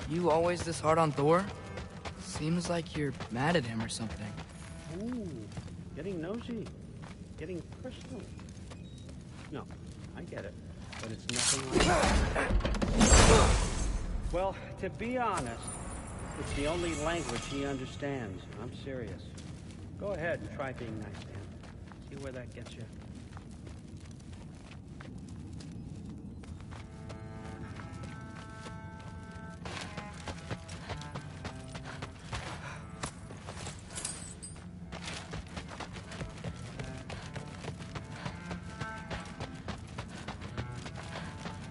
You always this hard on Thor? Seems like you're mad at him or something. Ooh, getting nosy. Getting personal. No, I get it. But it's nothing like that. Well, to be honest, it's the only language he understands. I'm serious. Go ahead and try being nice to him. See where that gets you.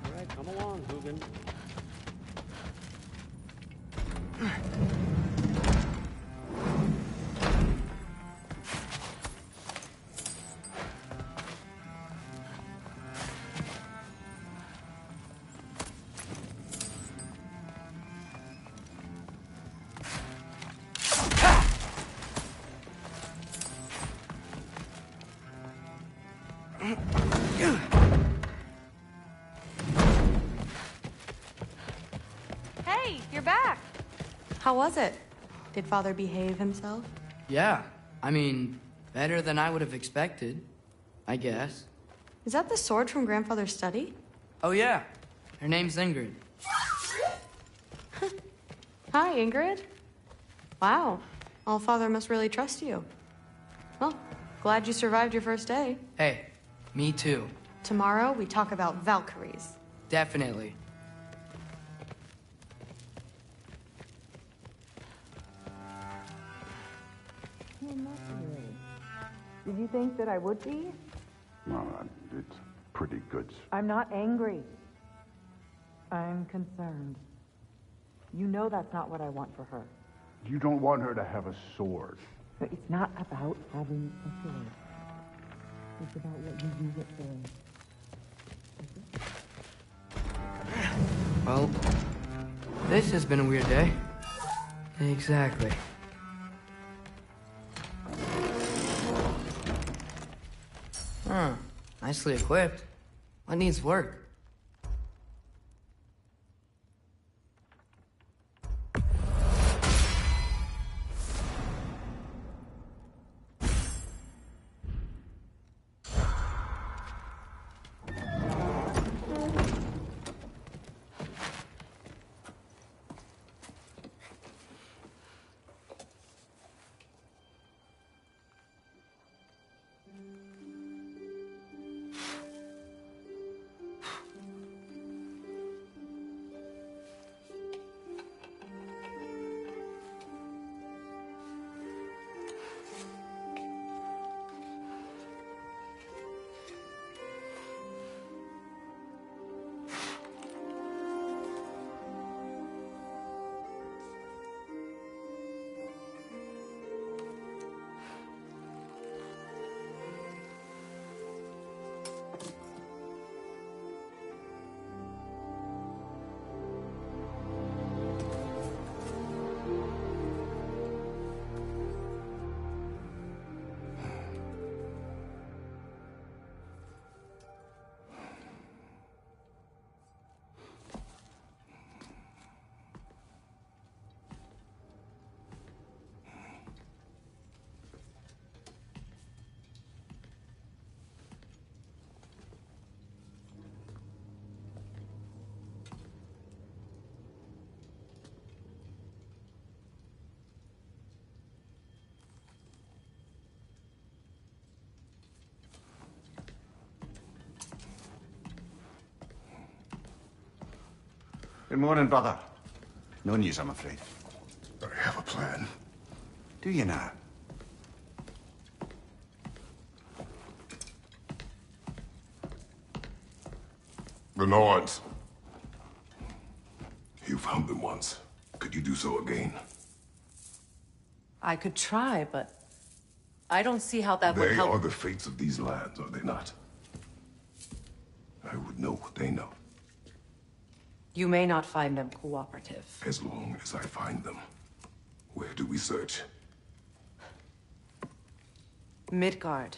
All right, come along, Hugin. Hey, you're back. How was it? Did Father behave himself? Yeah, I mean, better than I would have expected, I guess. Is that the sword from Grandfather's study? Oh yeah, her name's Ingrid. Hi, Ingrid. Wow, All-Father must really trust you. Well, glad you survived your first day. Hey, me too. Tomorrow, we talk about Valkyries. Definitely. Did you think that I would be? Well, it's pretty good. I'm not angry. I'm concerned. You know that's not what I want for her. You don't want her to have a sword. But it's not about having a sword. It's about what you use it for. Well, this has been a weird day. Exactly. Huh. Nicely equipped. What needs work? Good morning, brother. No news, I'm afraid. I have a plan. Do you now? The Nords. You found them once. Could you do so again? I could try, but I don't see how that would They help. are the fates of these lands, are they not? I would know what they know. You may not find them cooperative. As long as I find them. Where do we search? Midgard.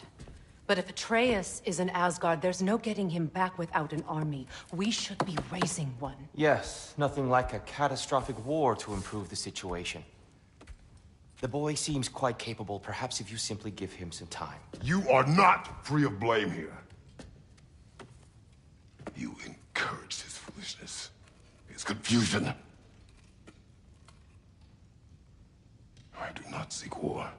But if Atreus is in Asgard, there's no getting him back without an army. We should be raising one. Yes, nothing like a catastrophic war to improve the situation. The boy seems quite capable. Perhaps if you simply give him some time. You are not free of blame here. You encouraged his foolishness, his confusion. I do not seek war.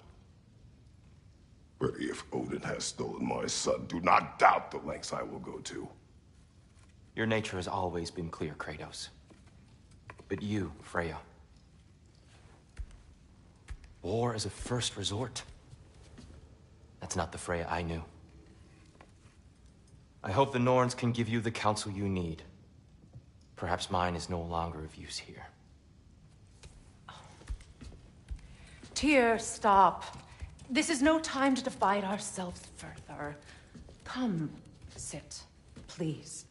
But if Odin has stolen my son, do not doubt the lengths I will go to. Your nature has always been clear, Kratos. But you, Freya. War is a first resort. That's not the Freya I knew. I hope the Norns can give you the counsel you need. Perhaps mine is no longer of use here. Tyr, stop. This is no time to divide ourselves further. Come, sit, please.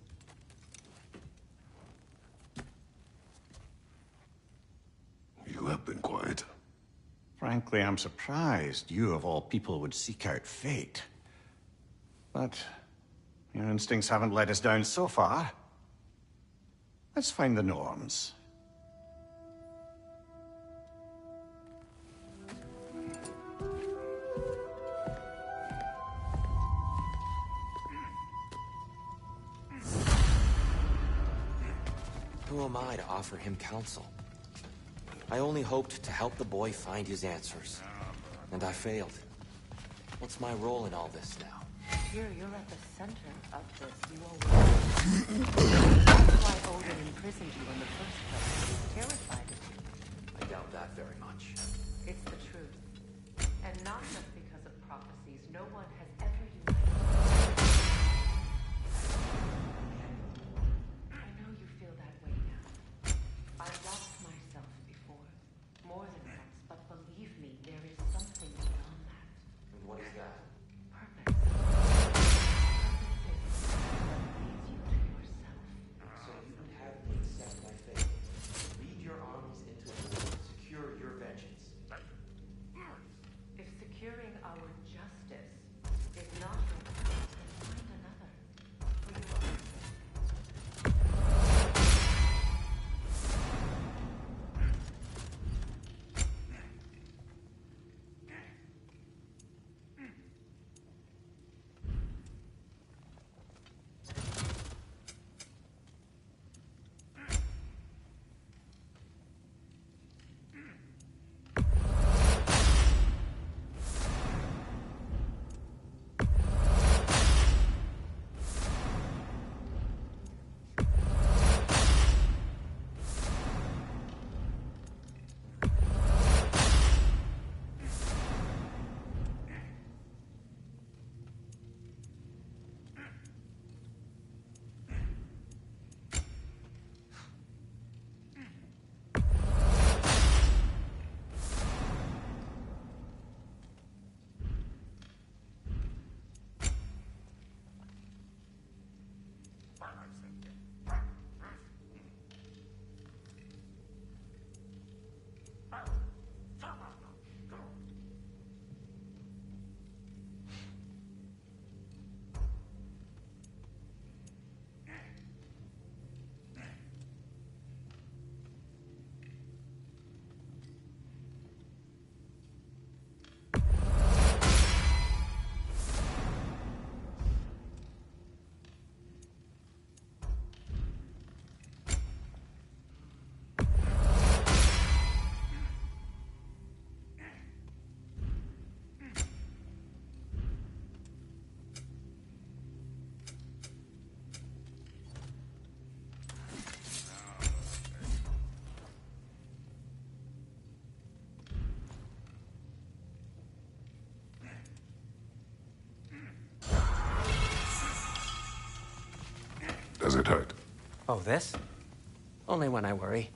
You have been quiet. Frankly, I'm surprised you, of all people, would seek out fate. But your instincts haven't let us down so far. Let's find the Norns. Who am I to offer him counsel? I only hoped to help the boy find his answers. And I failed. What's my role in all this now? Tyr, you're at the center of this. You always... That's why Odin imprisoned you in the first place. He was terrified of you. I doubt that very much. It's the truth. And not just because of prophecies. No one has ever united. I know you feel that way now. I lost myself before. More than once. But believe me, there is something beyond that. And what is that? Purpose. Purpose is what leads you to yourself. So you would have me accept my fate. Lead your armies into war. Secure your vengeance. If securing our justice is not your purpose, then find another. For you are. Does it hurt? Oh, this? Only when I worry.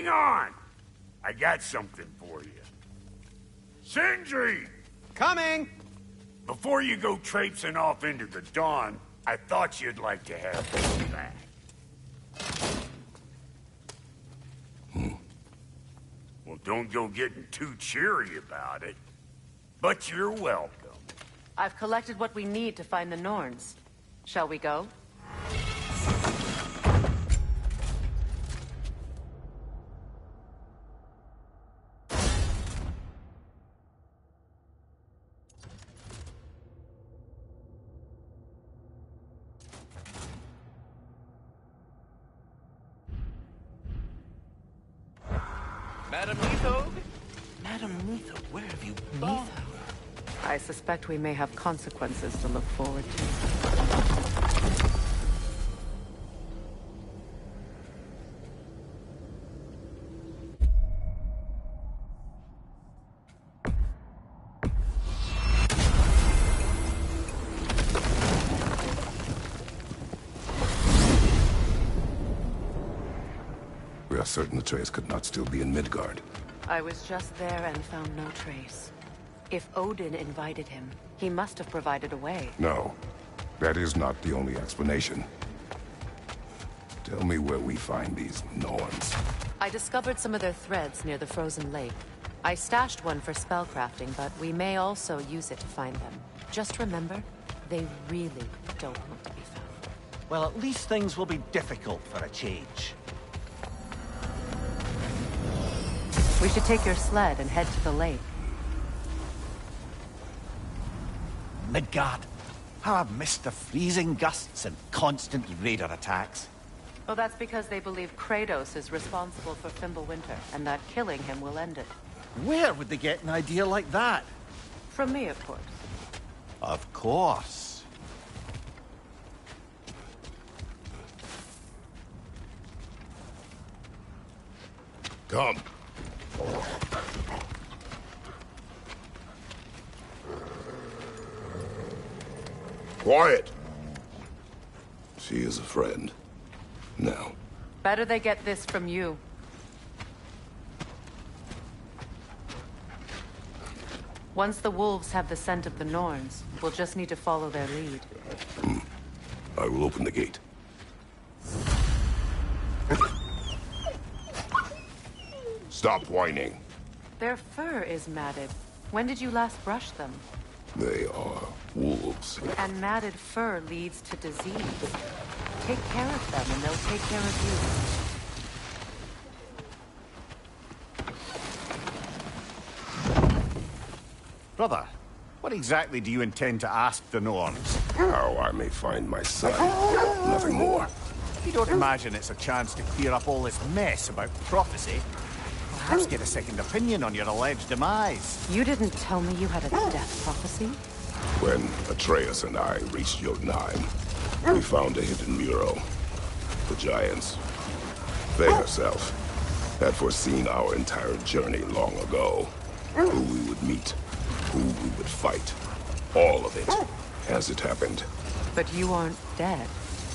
Hang on! I got something for you. Sindri! Coming! Before you go traipsing off into the dawn, I thought you'd like to have this back. Well, don't go getting too cheery about it. But you're welcome. I've collected what we need to find the Norns. Shall we go? Madam Neathog? Madam Neathog, where have you gone? I suspect we may have consequences to look forward to. We are certain Atreus could not still be in Midgard. I was just there and found no trace. If Odin invited him, he must have provided a way. No, that is not the only explanation. Tell me where we find these Norns. I discovered some of their threads near the frozen lake. I stashed one for spellcrafting, but we may also use it to find them. Just remember, they really don't want to be found. Well, at least things will be difficult for a change. We should take your sled and head to the lake. Midgard. How I've missed the freezing gusts and constant raider attacks. Well, that's because they believe Kratos is responsible for Fimbulwinter, and that killing him will end it. Where would they get an idea like that? From me, of course. Of course. Come. Quiet. She is a friend. Now. Better they get this from you. Once the wolves have the scent of the Norns, we'll just need to follow their lead. I will open the gate. Stop whining. Their fur is matted. When did you last brush them? They are wolves. And matted fur leads to disease. Take care of them and they'll take care of you. Brother, what exactly do you intend to ask the Norns? How I may find my son. Nothing more. You don't imagine it's a chance to clear up all this mess about prophecy? Perhaps get a second opinion on your alleged demise. You didn't tell me you had a death prophecy? When Atreus and I reached Jotunheim, we found a hidden mural. The Giants, they herself, had foreseen our entire journey long ago. Who we would meet, who we would fight. All of it, as it happened. But you aren't dead.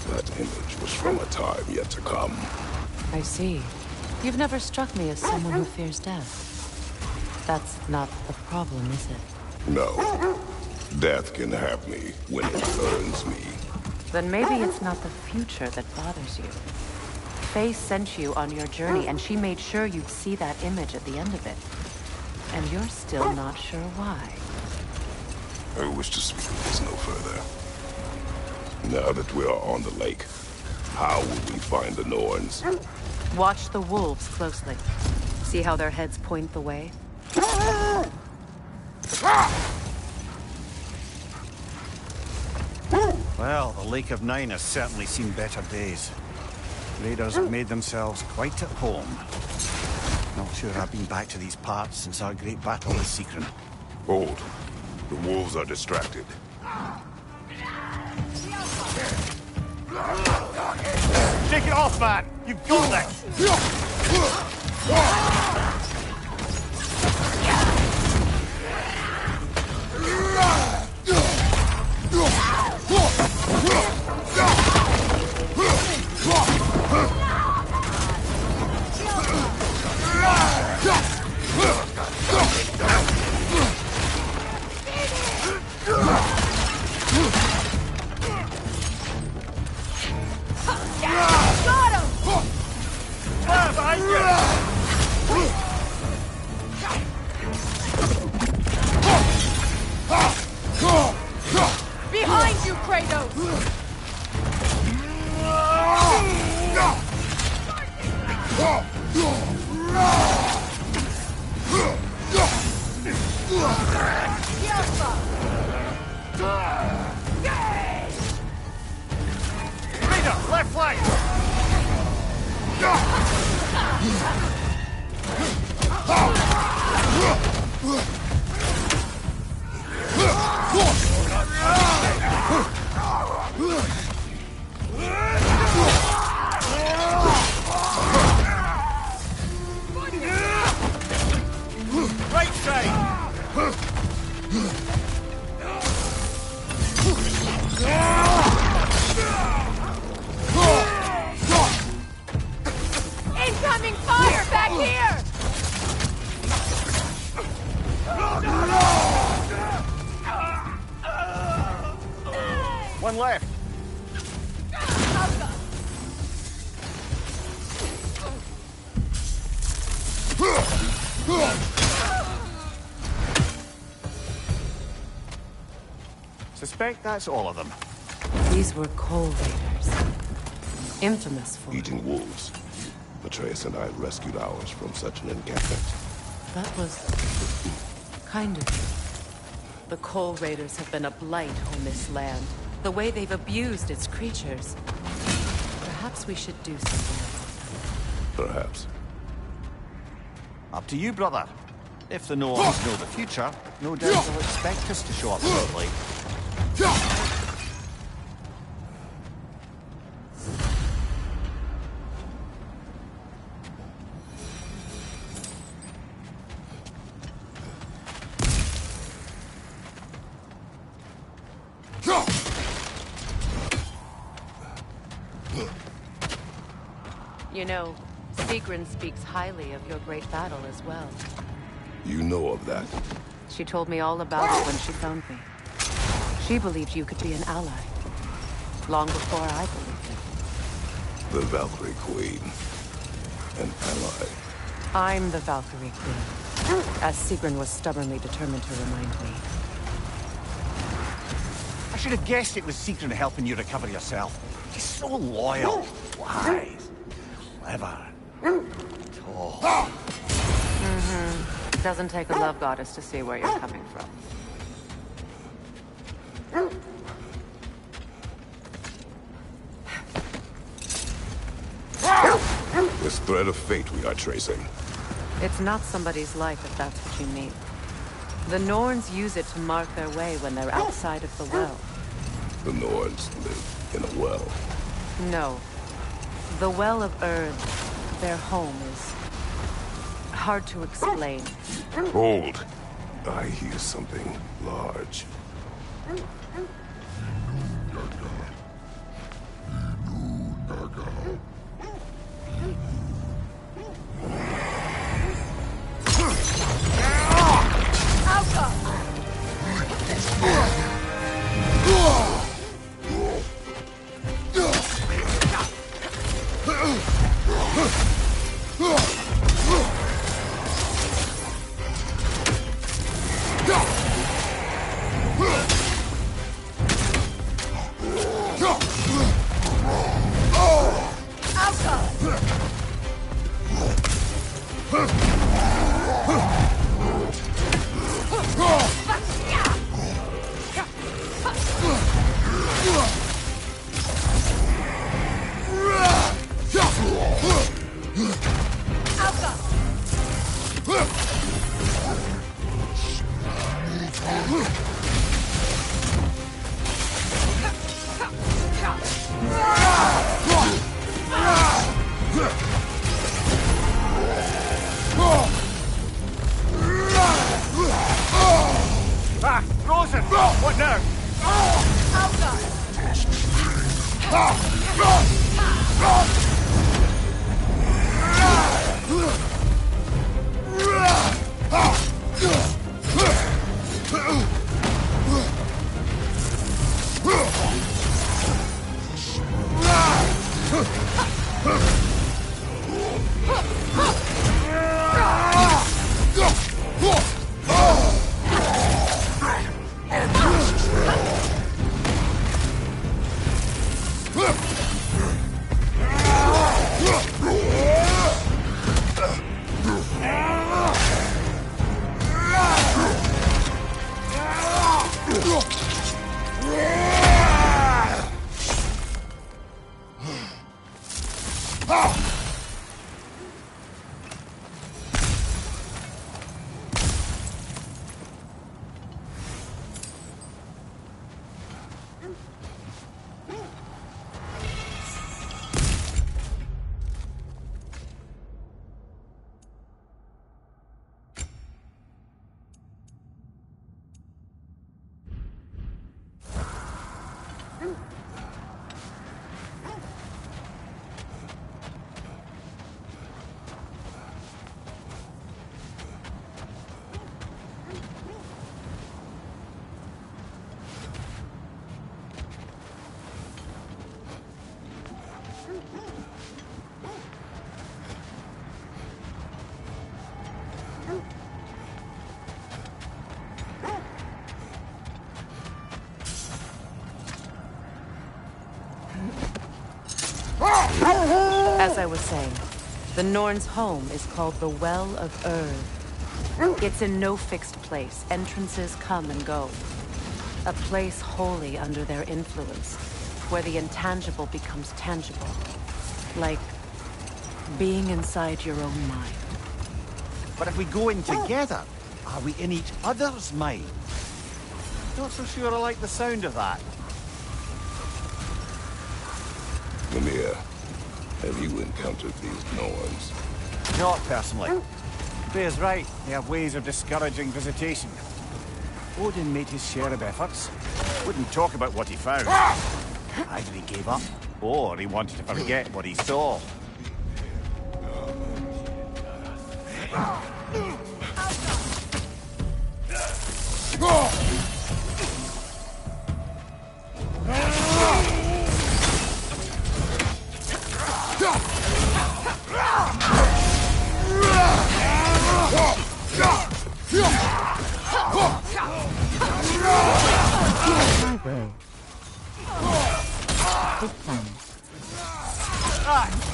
That image was from a time yet to come. I see. You've never struck me as someone who fears death. That's not the problem, is it? No. Death can have me when it earns me. Then maybe it's not the future that bothers you. Faye sent you on your journey, and she made sure you'd see that image at the end of it. And you're still not sure why. I wish to speak of this no further. Now that we are on the lake, how will we find the Norns? Watch the wolves closely. See how their heads point the way? Well, the Lake of Nine has certainly seen better days. Raiders have made themselves quite at home. Not sure I've been back to these parts since our great battle with Secret. Hold. The wolves are distracted. Shake it off, man! You've got this! Left flank! Right side! Incoming fire back here! One left. Suspect that's all of them. These were Coal Raiders. Infamous for Eating wolves. Atreus and I rescued ours from such an encampment. That was kind of you. The Coal Raiders have been a blight on this land. The way they've abused its creatures. Perhaps we should do something about Perhaps. Up to you, brother. If the Norns know the future, no doubt they'll expect us to show up early. You know, Sigrun speaks highly of your great battle as well. You know of that. She told me all about it when she found me. She believed you could be an ally. Long before I believed it. The Valkyrie Queen. An ally. I'm the Valkyrie Queen, as Sigrun was stubbornly determined to remind me. I should have guessed it was Sigrun helping you recover yourself. He's so loyal, wise, clever, tall. Doesn't take a love goddess to see where you're coming from. This thread of fate we are tracing. It's not somebody's life if that's what you mean. The Norns use it to mark their way when they're outside of the well. The Norns live in a well. No. The Well of Earth, their home, is hard to explain. Hold. I hear something large. Ah, Rosen! What now? As I was saying, the Norn's home is called the Well of Erd. It's in no fixed place. Entrances come and go. A place wholly under their influence, where the intangible becomes tangible. Like being inside your own mind. But if we go in together, are we in each other's mind? Not so sure I like the sound of that. Mimir, have you encountered these Norns? Not personally. Freya's right. They have ways of discouraging visitation. Odin made his share of efforts. Wouldn't talk about what he found. Either he gave up, or he wanted to forget what he saw.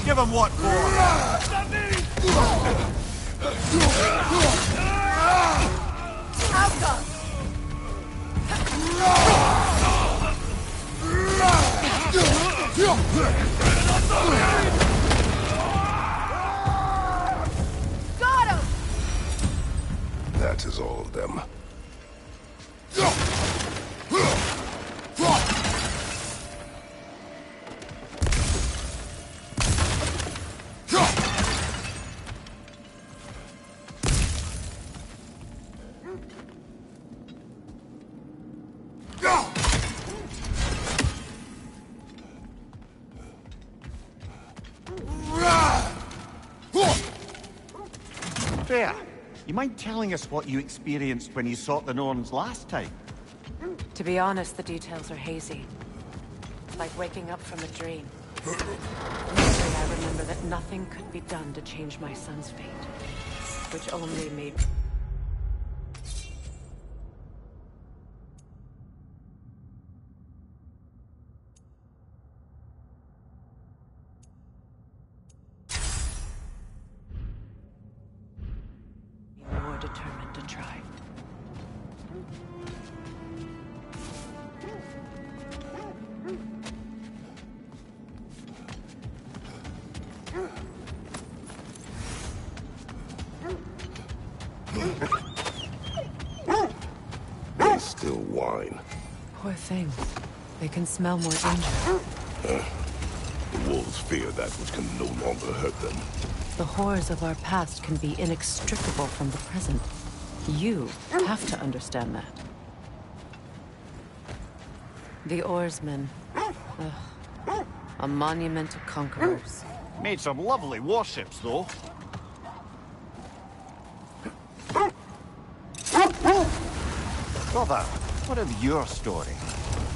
Give him what Got him! That is all of them. Freya, you mind telling us what you experienced when you sought the Norns last time? To be honest, the details are hazy. Like waking up from a dream. Mostly I remember that nothing could be done to change my son's fate. Which only made... more determined to try. They still whine. Poor things. They can smell more danger. The wolves fear that which can no longer hurt them. The horrors of our past can be inextricable from the present. You have to understand that. The oarsmen. A monument to conquerors. Made some lovely warships, though. Brother, what of your story?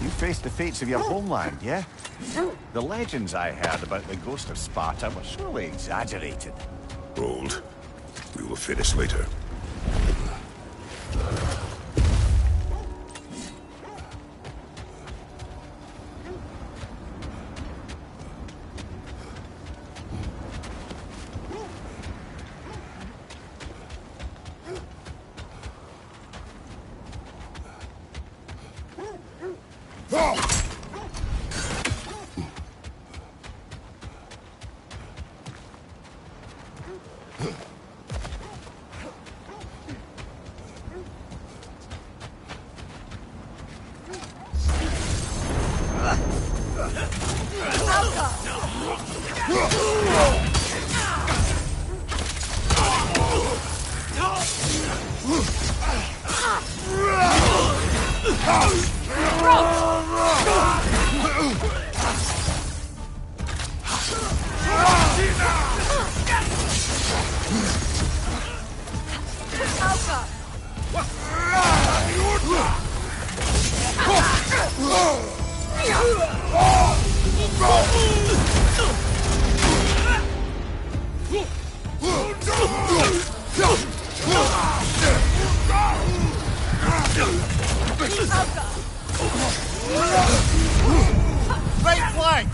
You faced the fates of your homeland, yeah? The legends I heard about the ghost of Sparta were surely exaggerated. Hold. We will finish later. Right flank!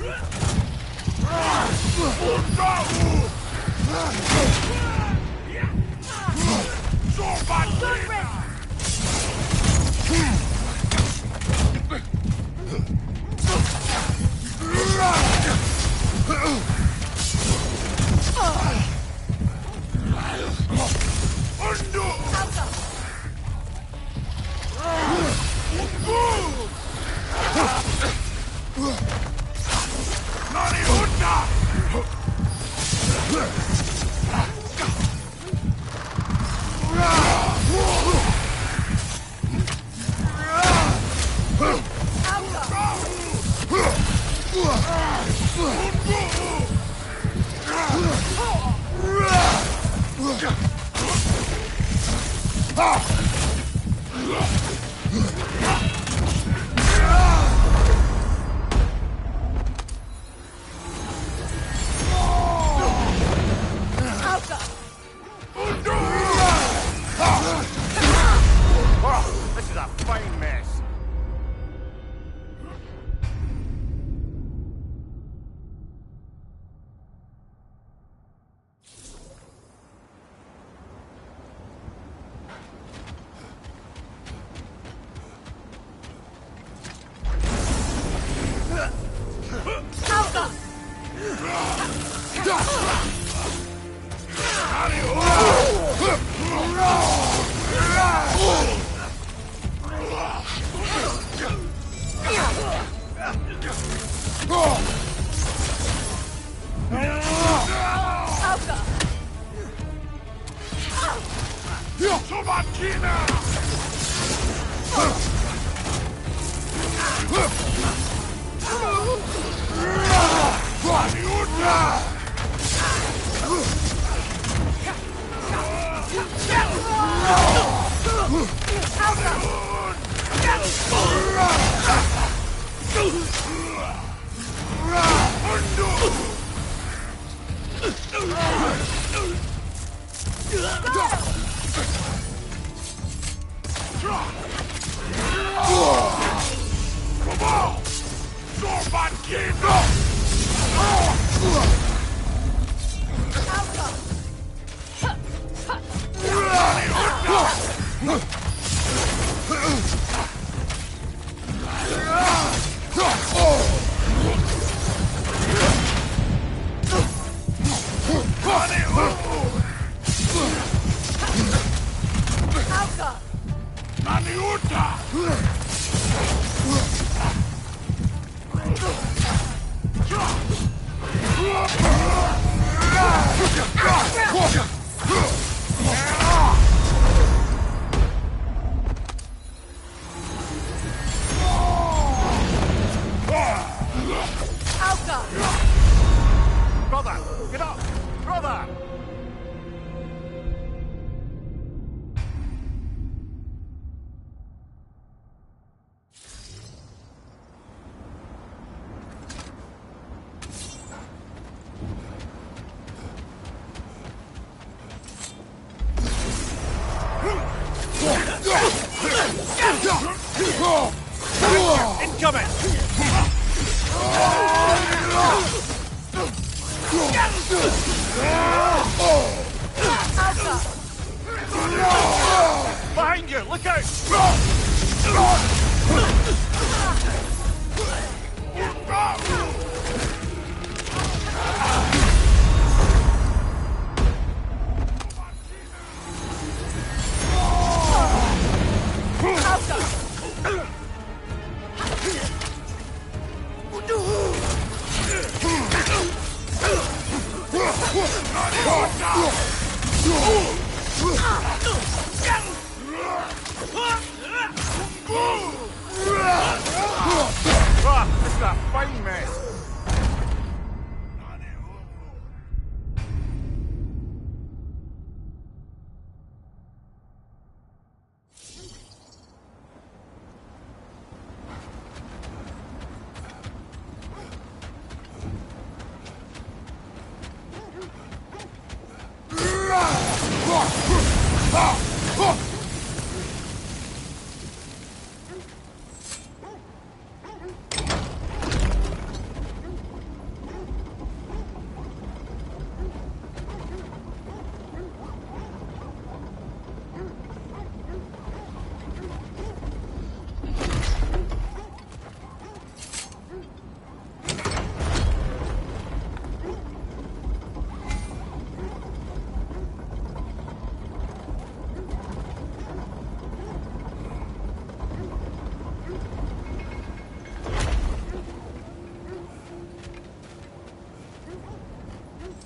This is a fine mess. Brother, get up! Brother! Incoming! Behind you! Look out! This is a fine mess.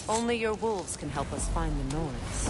Only your wolves can help us find the noise.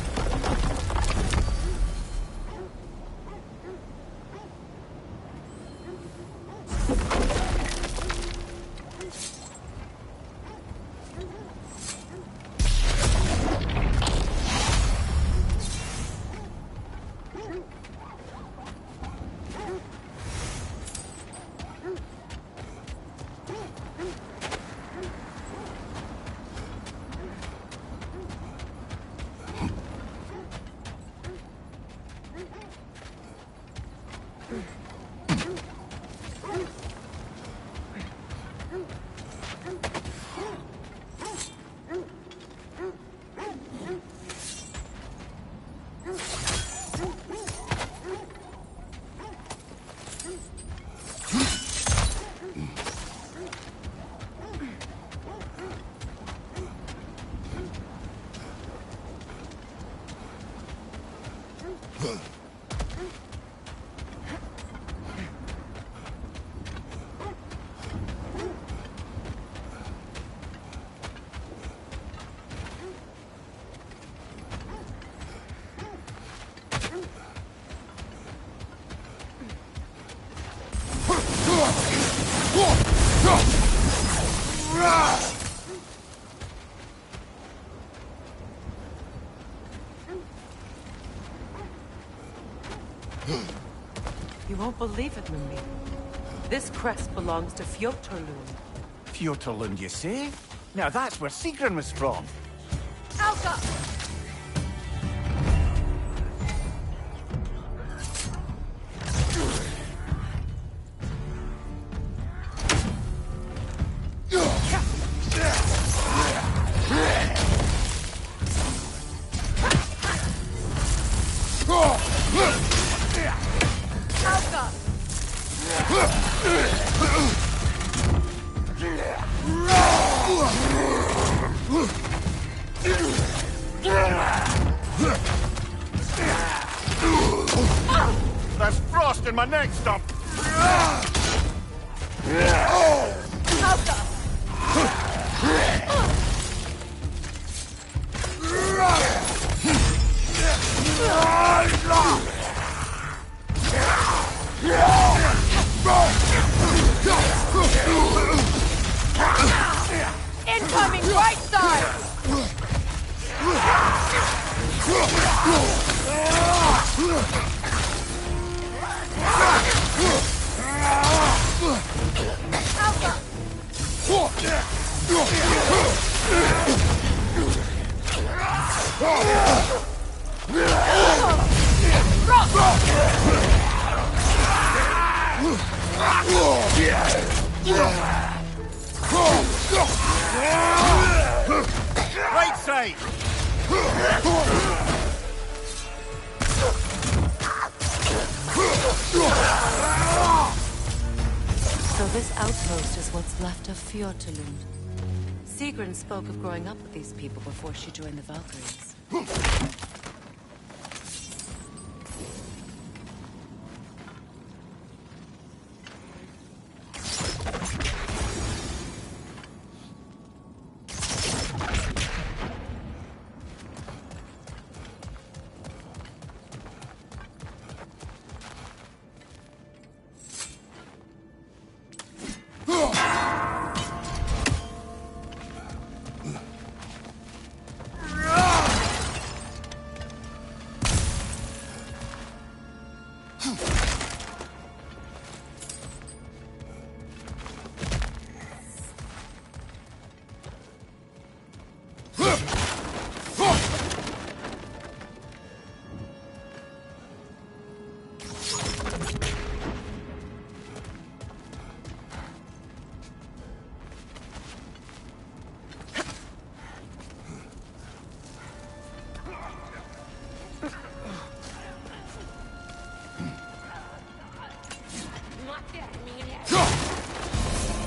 You won't believe it, Mummy. This crest belongs to Fjotorlund. Fjotorlund, you say? Now that's where Sigrun was from. Alka! There's frost in my neck stump. Incoming right side! Right side! So this outpost is what's left of Fjotorlund. Sigrun spoke of growing up with these people before she joined the Valkyries.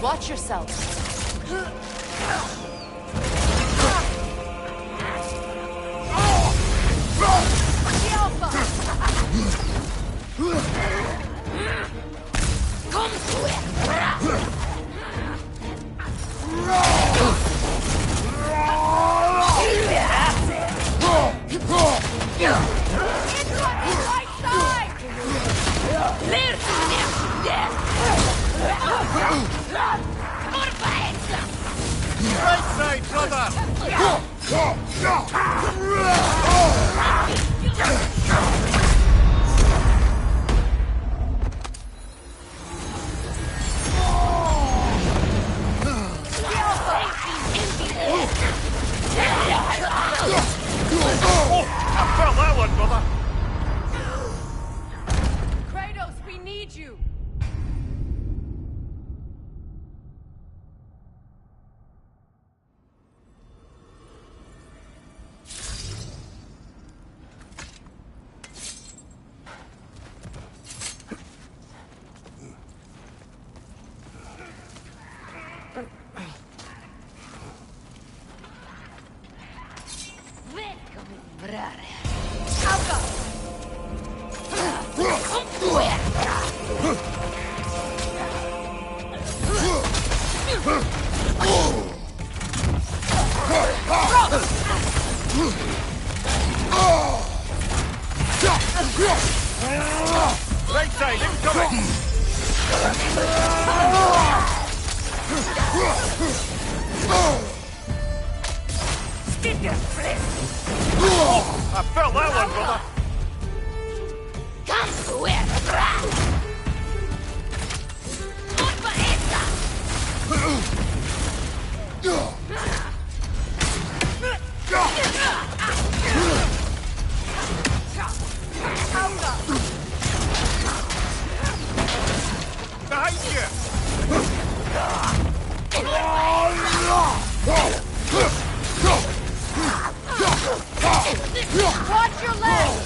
Watch yourself. Right side! Right side, brother! Oh, I felt that one, brother! Kratos, we need you! Right side, incoming! Oh, I felt that one, brother! Behind you! Watch your legs!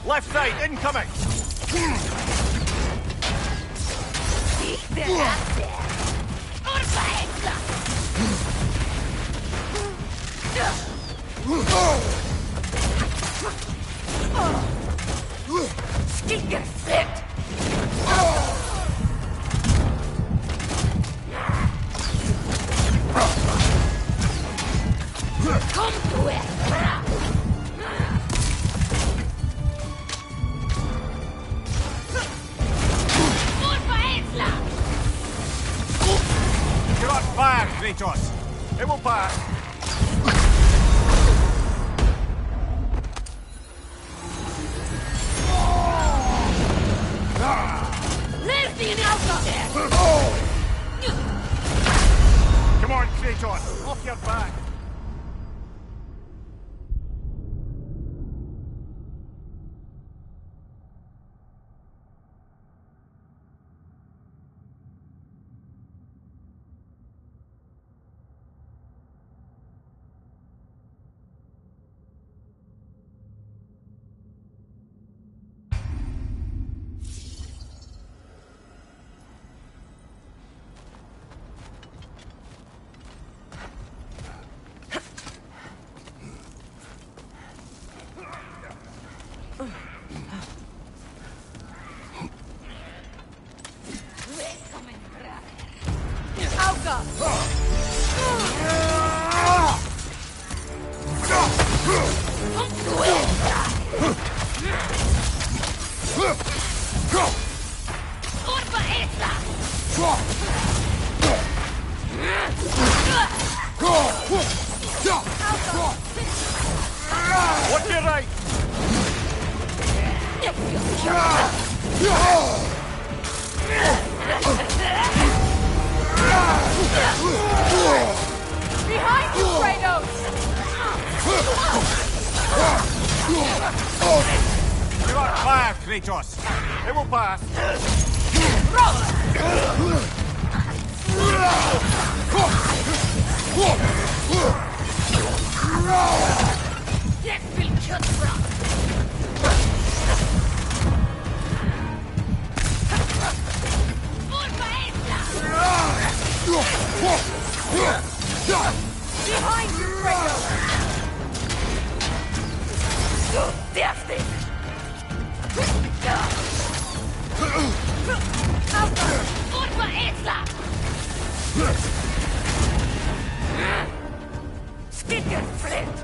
Left side, incoming! You're on fire, Kratos! It will pass! Come on, Kratos! Off your back! What's your right? Behind you, Kratos! fire, Kratos! It will pass! Behind you, Kratos! That's it! Kurwa, Esla! Sticker flint!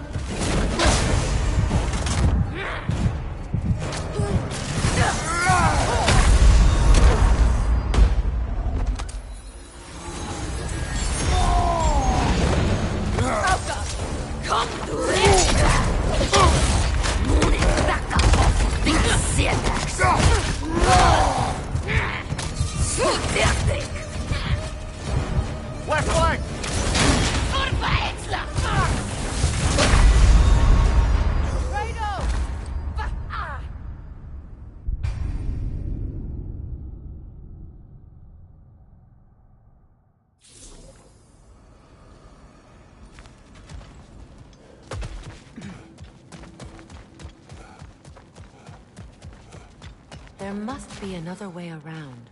Come to it! Left flank! There must be another way around.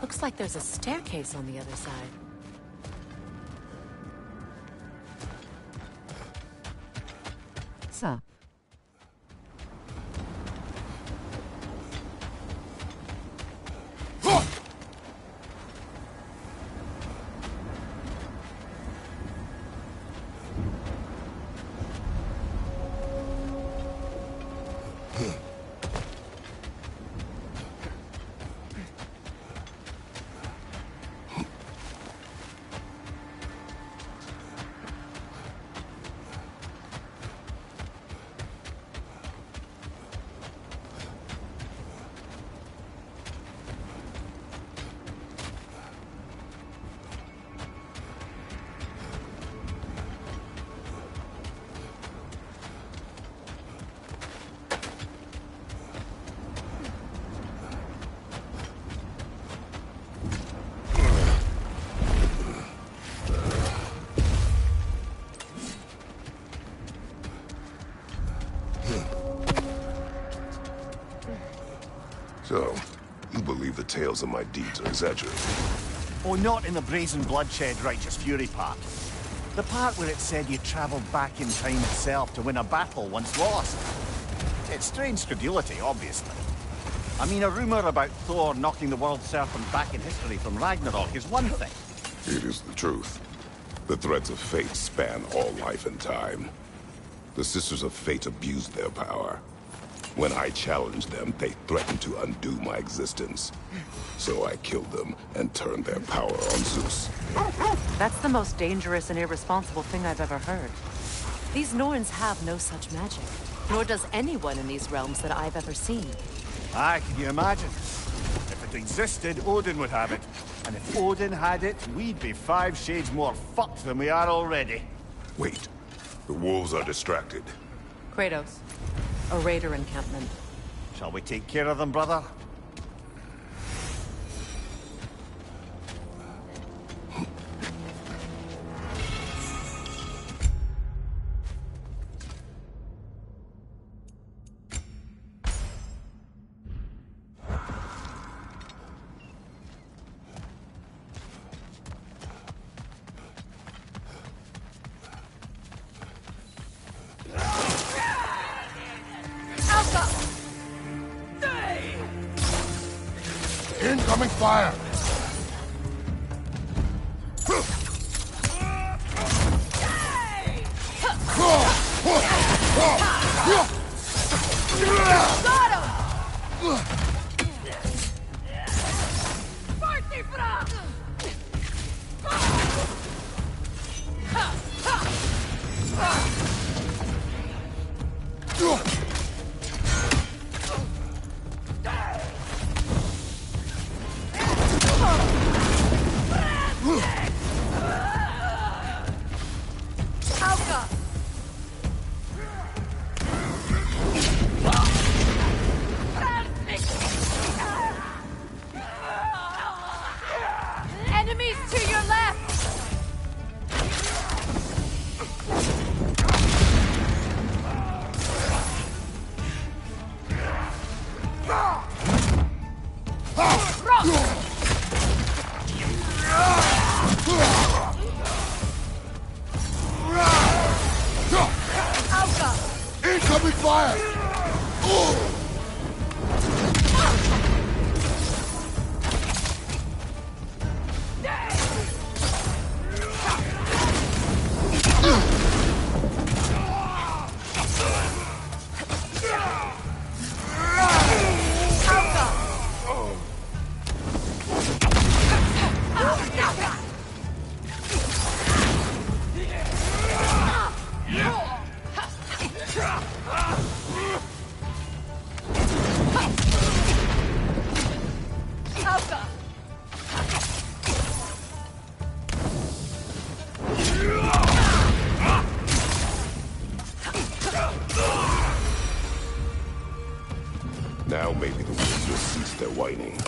Looks like there's a staircase on the other side. Sir. So, you believe the tales of my deeds are exaggerated? Oh, not in the brazen bloodshed righteous fury part. The part where it said you travelled back in time itself to win a battle once lost. It's strange credulity, obviously. I mean, a rumour about Thor knocking the world serpent back in history from Ragnarok is one thing. It is the truth. The threads of fate span all life and time. The Sisters of Fate abused their power. When I challenged them, they threatened to undo my existence. So I killed them and turned their power on Zeus. That's the most dangerous and irresponsible thing I've ever heard. These Norns have no such magic, nor does anyone in these realms that I've ever seen. Aye, can you imagine? If it existed, Odin would have it. And if Odin had it, we'd be 5 shades more fucked than we are already. Wait. The wolves are distracted. Kratos, a raider encampment. Shall we take care of them, brother? Incoming fire! fire! Now maybe the wolves will cease their whining.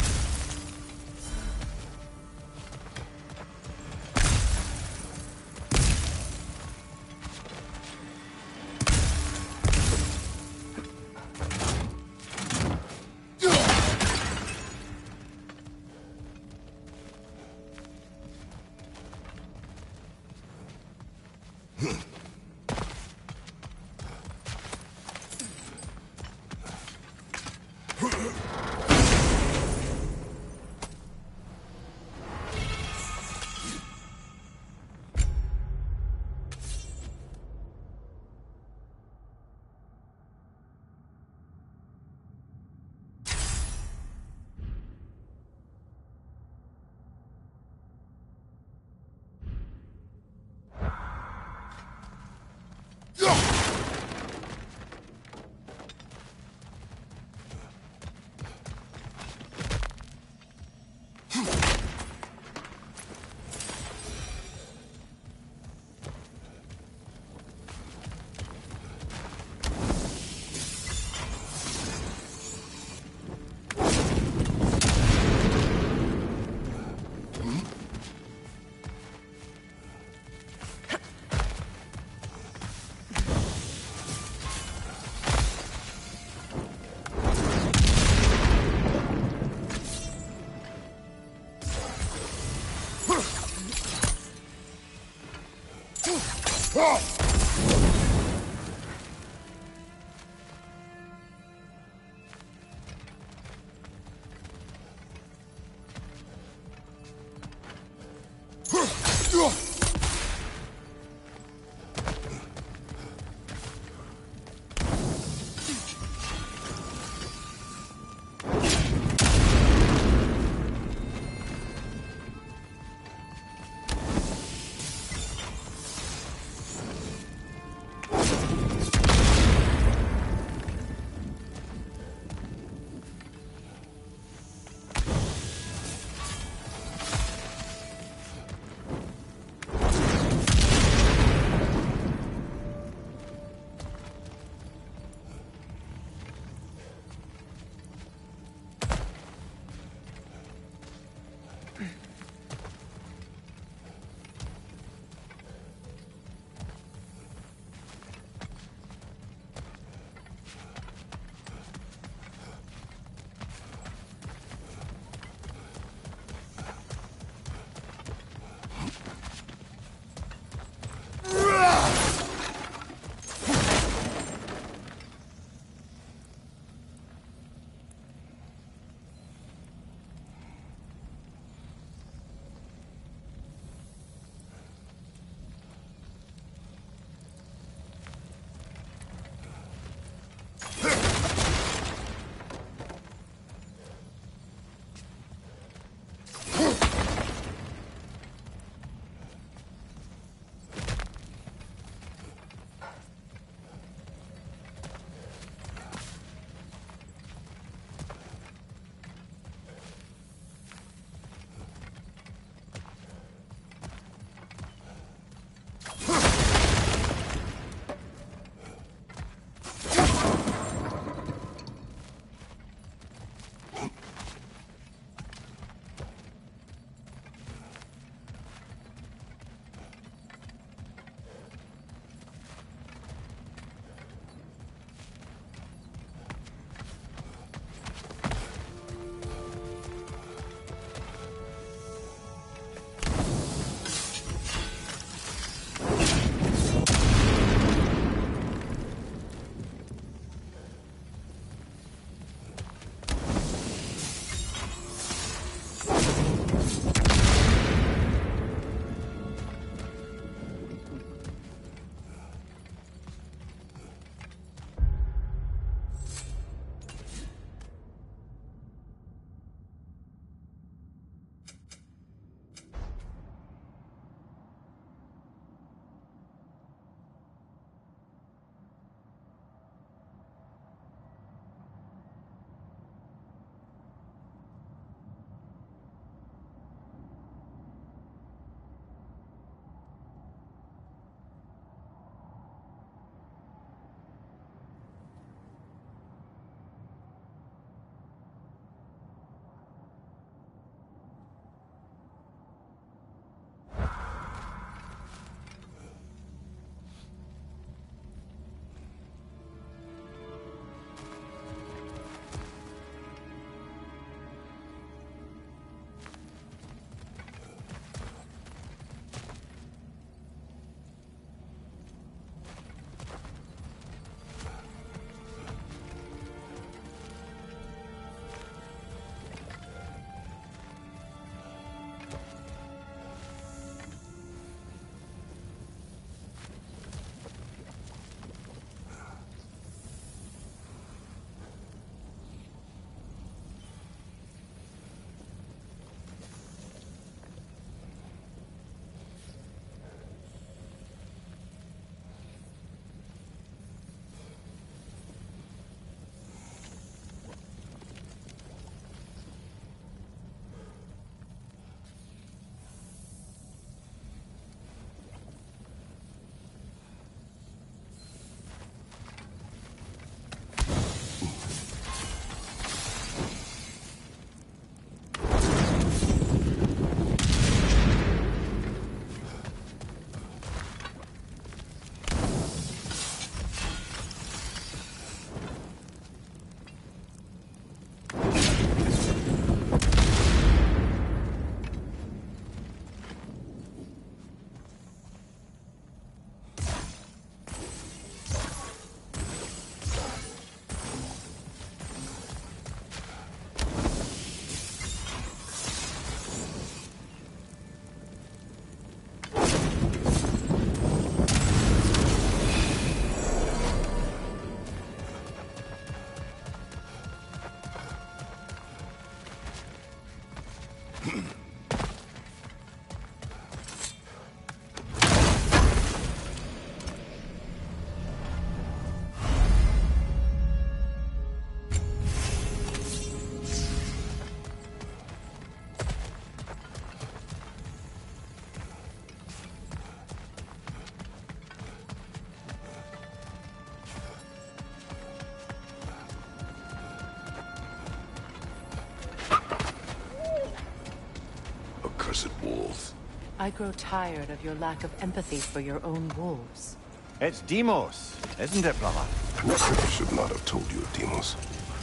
I grow tired of your lack of empathy for your own wolves. It's Demos, isn't it, brother? I should not have told you, Demos.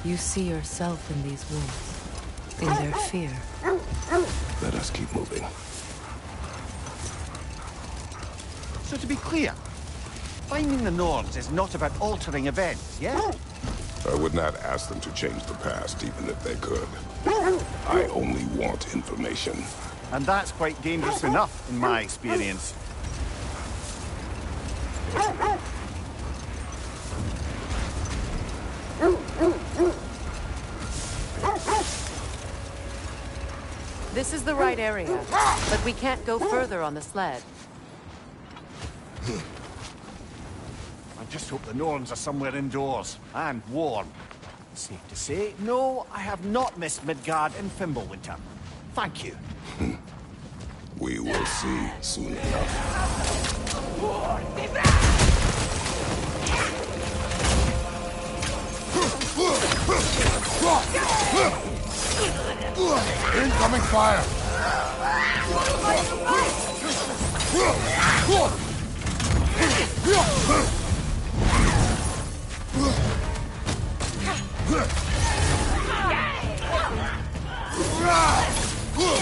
You see yourself in these wolves, in their fear. Let us keep moving. So to be clear, finding the Norns is not about altering events, yeah? I would not ask them to change the past, even if they could. I only want information. And that's quite dangerous enough, in my experience. This is the right area, but we can't go further on the sled. I just hope the Norns are somewhere indoors, and warm. Safe to say, no, I have not missed Midgard in Fimbulwinter. Thank you. We will see soon enough. Incoming fire! Watch your right!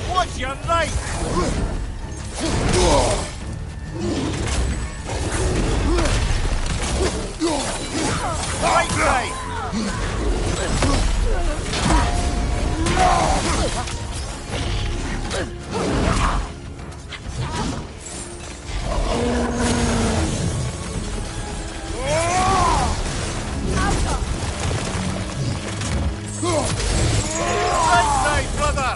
What's your right? Right side! Right side, brother!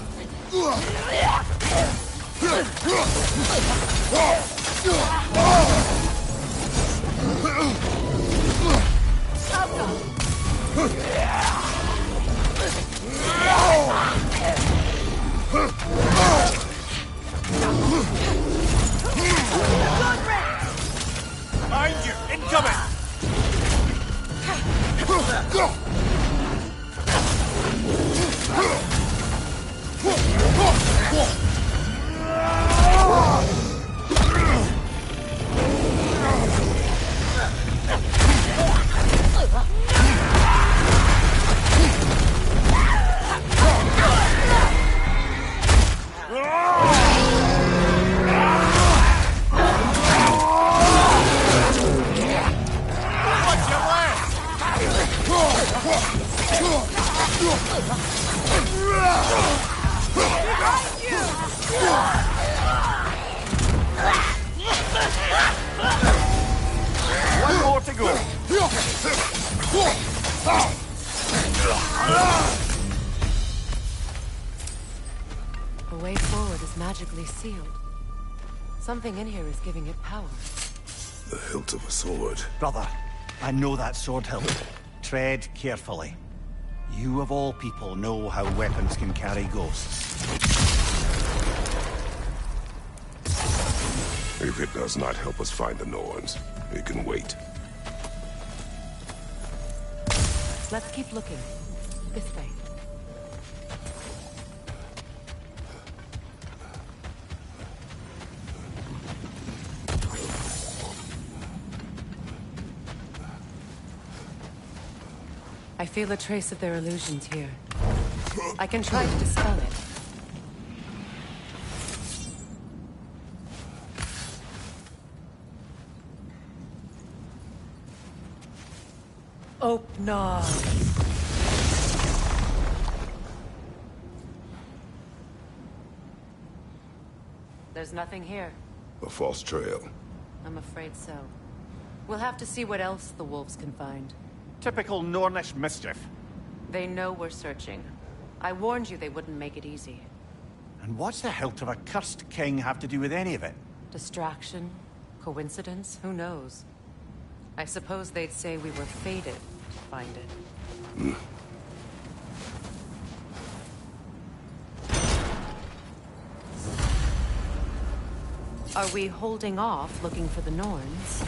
Behind you! Incoming! One more to go. The way forward is magically sealed. Something in here is giving it power. The hilt of a sword. Brother, I know that sword hilt. Tread carefully. You of all people know how weapons can carry ghosts. If it does not help us find the Norns, it can wait. Let's keep looking. This way. I feel a trace of their illusions here. I can try to dispel it. Open. There's nothing here. A false trail. I'm afraid so. We'll have to see what else the wolves can find. Typical Nornish mischief. They know we're searching. I warned you they wouldn't make it easy. And what's the hilt of a cursed king have to do with any of it? Distraction? Coincidence? Who knows? I suppose they'd say we were fated to find it. Are we holding off looking for the Norns?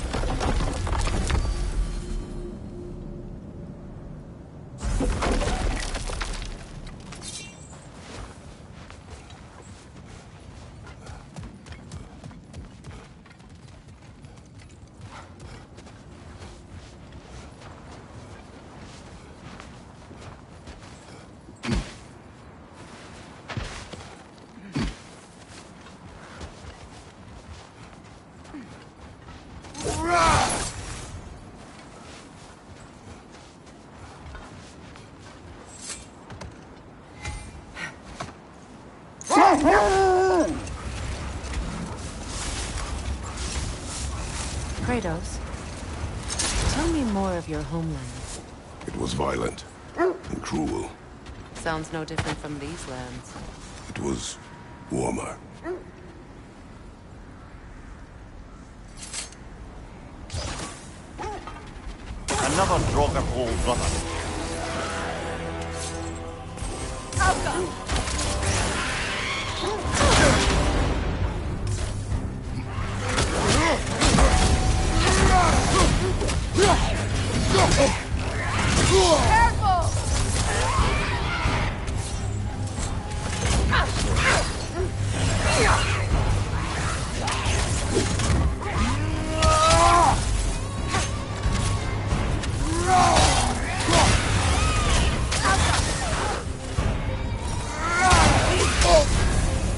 Kratos, tell me more of your homeland. It was violent and cruel. Sounds no different from these lands. It was warmer. Another Draugr old brother.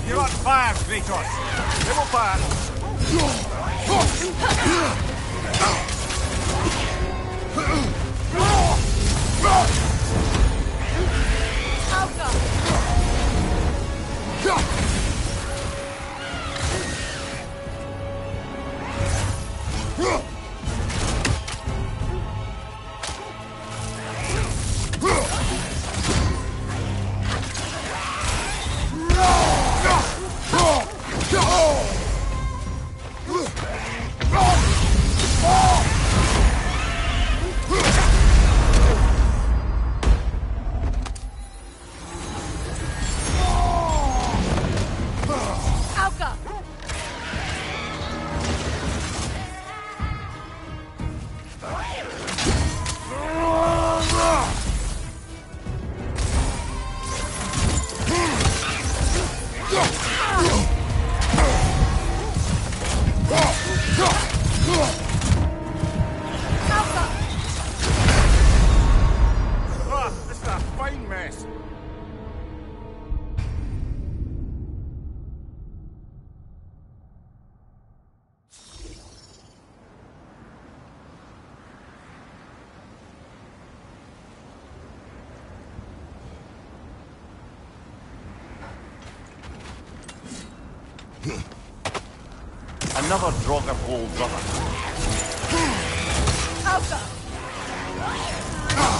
You're on fire, Kratos. They will fire. This is a fine mess. Another Draugr old brother.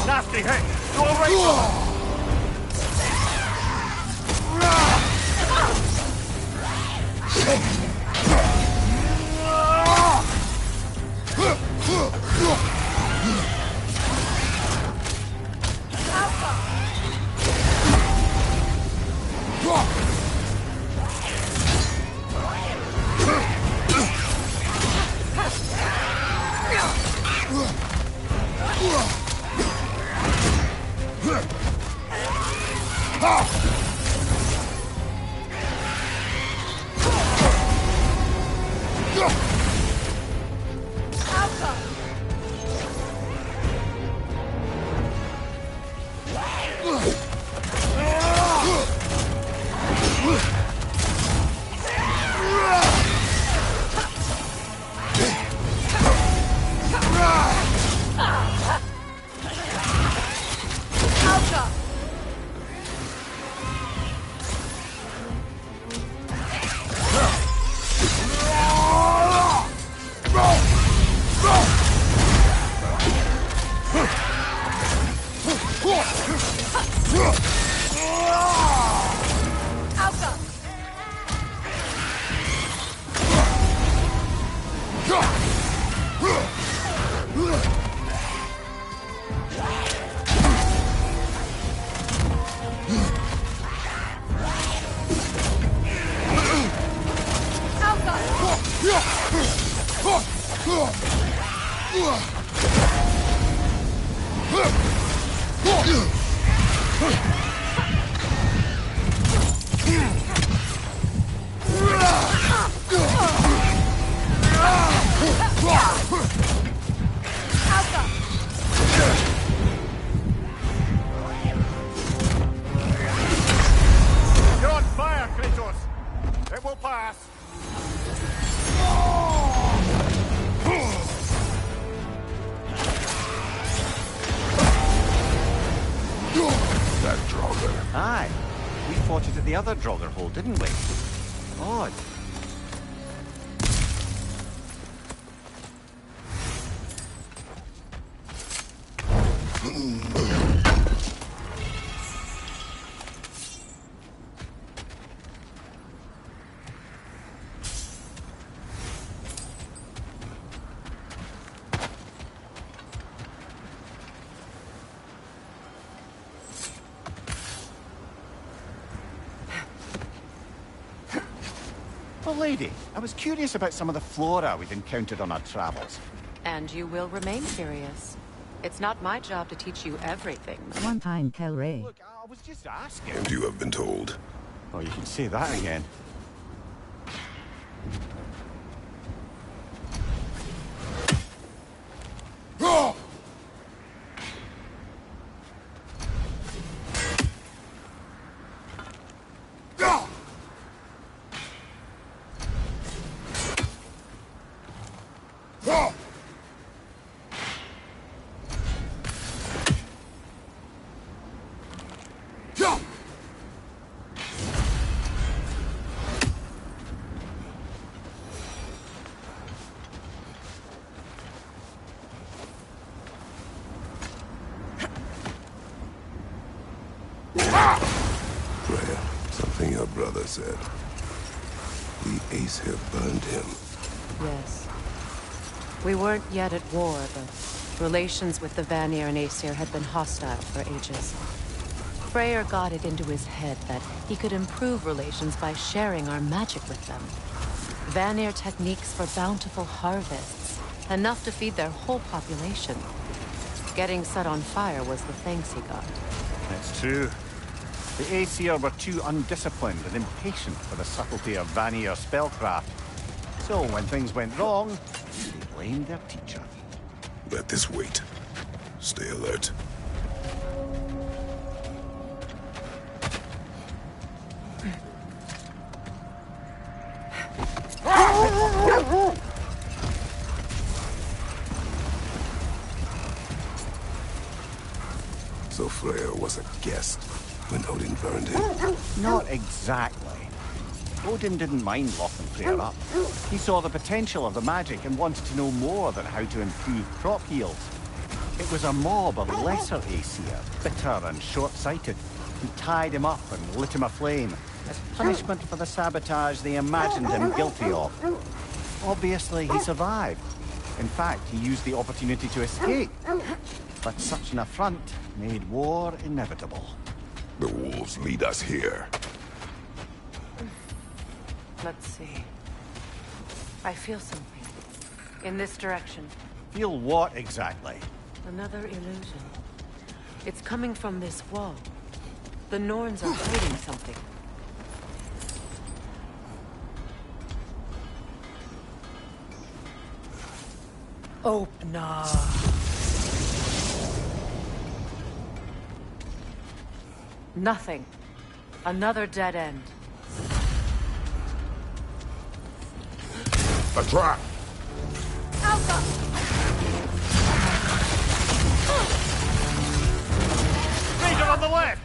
Nasty hit! You all right, brother? You're on fire, Kratos! It will pass! That Draugr. Aye. We fought it at the other Draugr hole, didn't we? Odd. Well, lady, I was curious about some of the flora we'd encountered on our travels. And you will remain curious. It's not my job to teach you everything. One time, Kelray. Look, I was just asking. And you have been told. Oh, you can say that again. Freya, something your brother said. The Aesir burned him. Yes. We weren't yet at war, but relations with the Vanir and Aesir had been hostile for ages. Freyr got it into his head that he could improve relations by sharing our magic with them. Vanir techniques for bountiful harvests, enough to feed their whole population. Getting set on fire was the thanks he got. That's true. The Aesir were too undisciplined and impatient for the subtlety of Vanir spellcraft. So when things went wrong, they blamed their teacher. Let this wait. Stay alert. So Freya was a guest when Odin burned him? Not exactly. Odin didn't mind locking Freyr up. He saw the potential of the magic and wanted to know more than how to improve crop yields. It was a mob of lesser Aesir, bitter and short-sighted, who tied him up and lit him aflame as punishment for the sabotage they imagined him guilty of. Obviously, he survived. In fact, he used the opportunity to escape. But such an affront made war inevitable. The wolves lead us here. Let's see. I feel something. In this direction. Feel what exactly? Another illusion. It's coming from this wall. The Norns are hiding something. Open up. Nothing. Another dead end. A trap! Alpha! Raider on the left!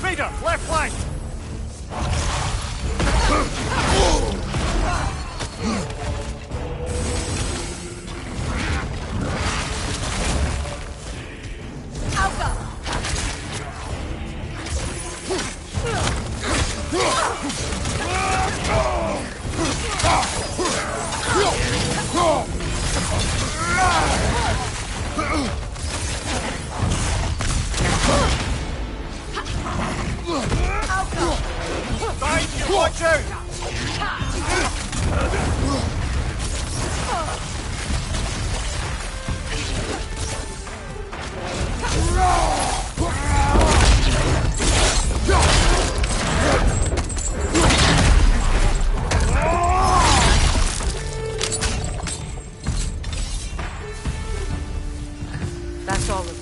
Vader, left flank! Watch out! That's all of them.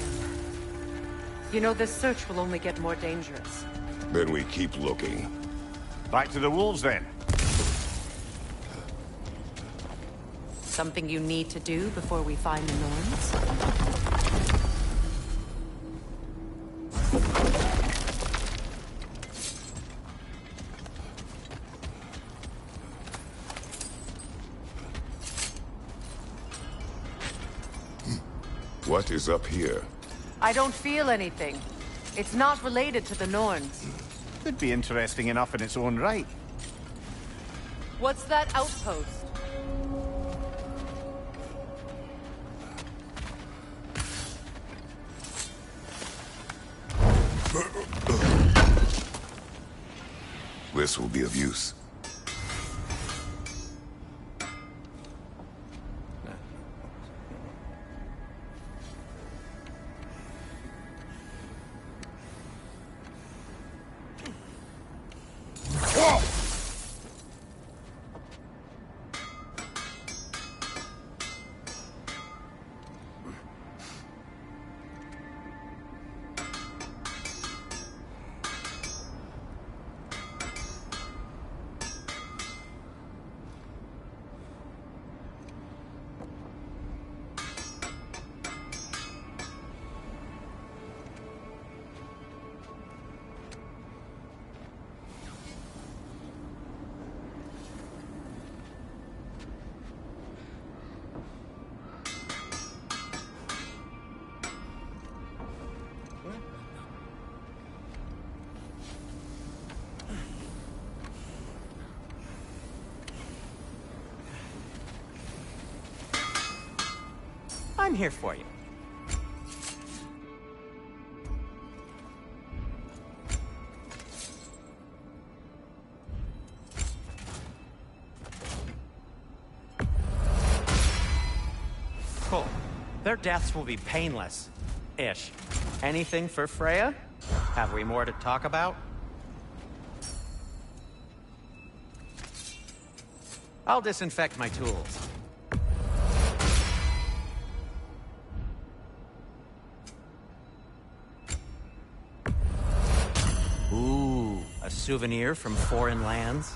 You know, this search will only get more dangerous. Then we keep looking. Back to the wolves, then. Something you need to do before we find the Norns? What is up here? I don't feel anything. It's not related to the Norns. Could be interesting enough in its own right. What's that outpost? This will be of use. I'm here for you. Cool. Their deaths will be painless-ish. Anything for Freya? Have we more to talk about? I'll disinfect my tools. Ooh, a souvenir from foreign lands?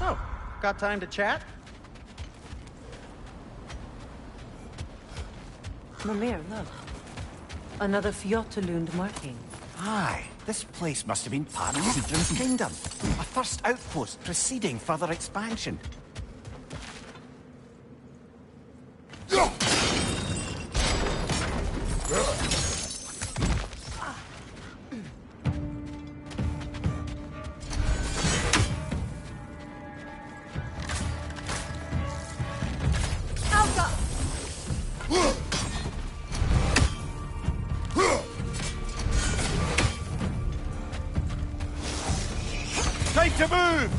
Oh, got time to chat? Mimir, look. Another Fjotalund marking. Aye, this place must have been part of Siegfried's kingdom. A first outpost preceding further expansion. Time to move!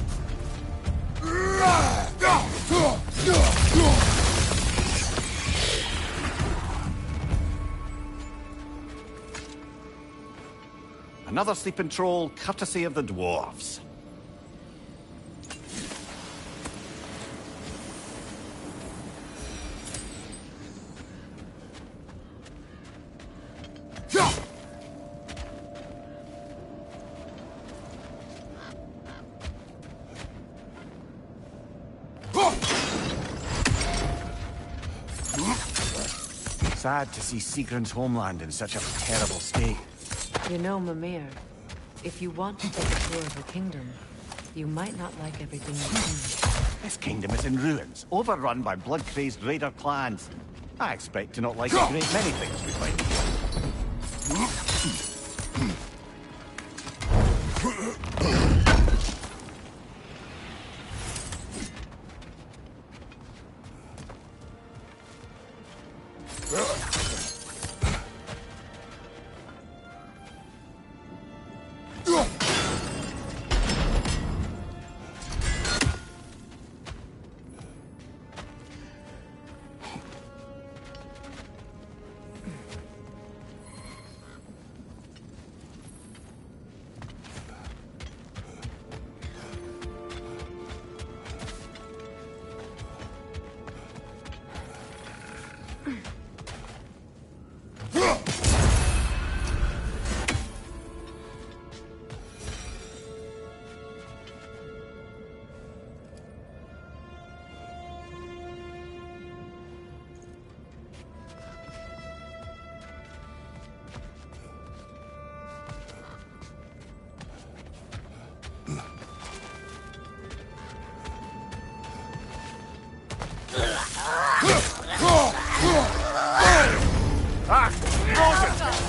Another sleeping troll, courtesy of the dwarves. Sad to see Sigrun's homeland in such a terrible state. You know, Mimir, if you want to take a tour of the kingdom, you might not like everything you see. This kingdom is in ruins, overrun by blood-crazed raider clans. I expect to not like a great many things we find here.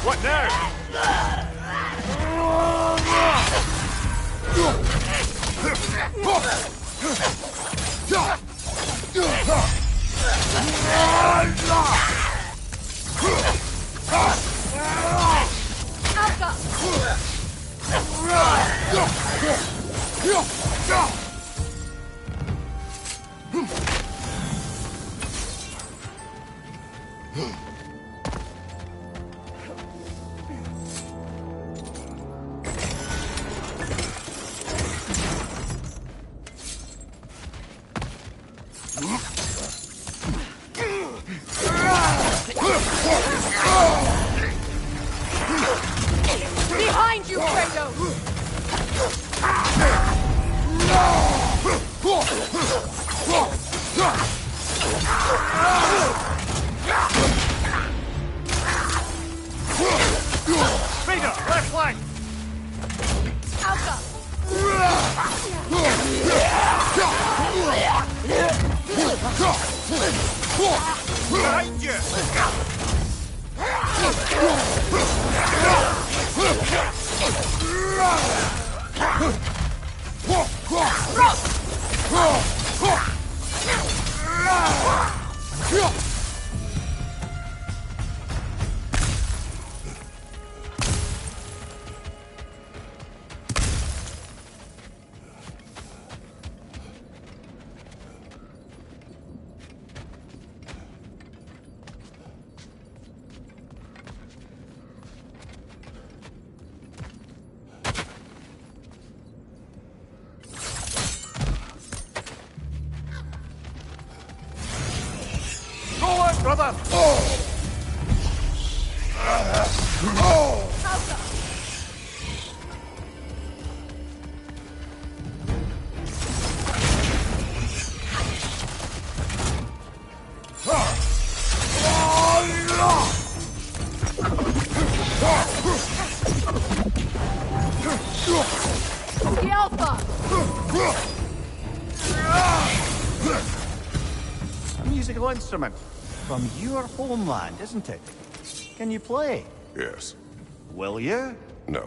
What now? Behind you, Kratos! Vader, left flank! Alka! Behind you! Go on, brother! The Alpha! A musical instrument from your homeland, isn't it? Can you play? Yes. Will you? No.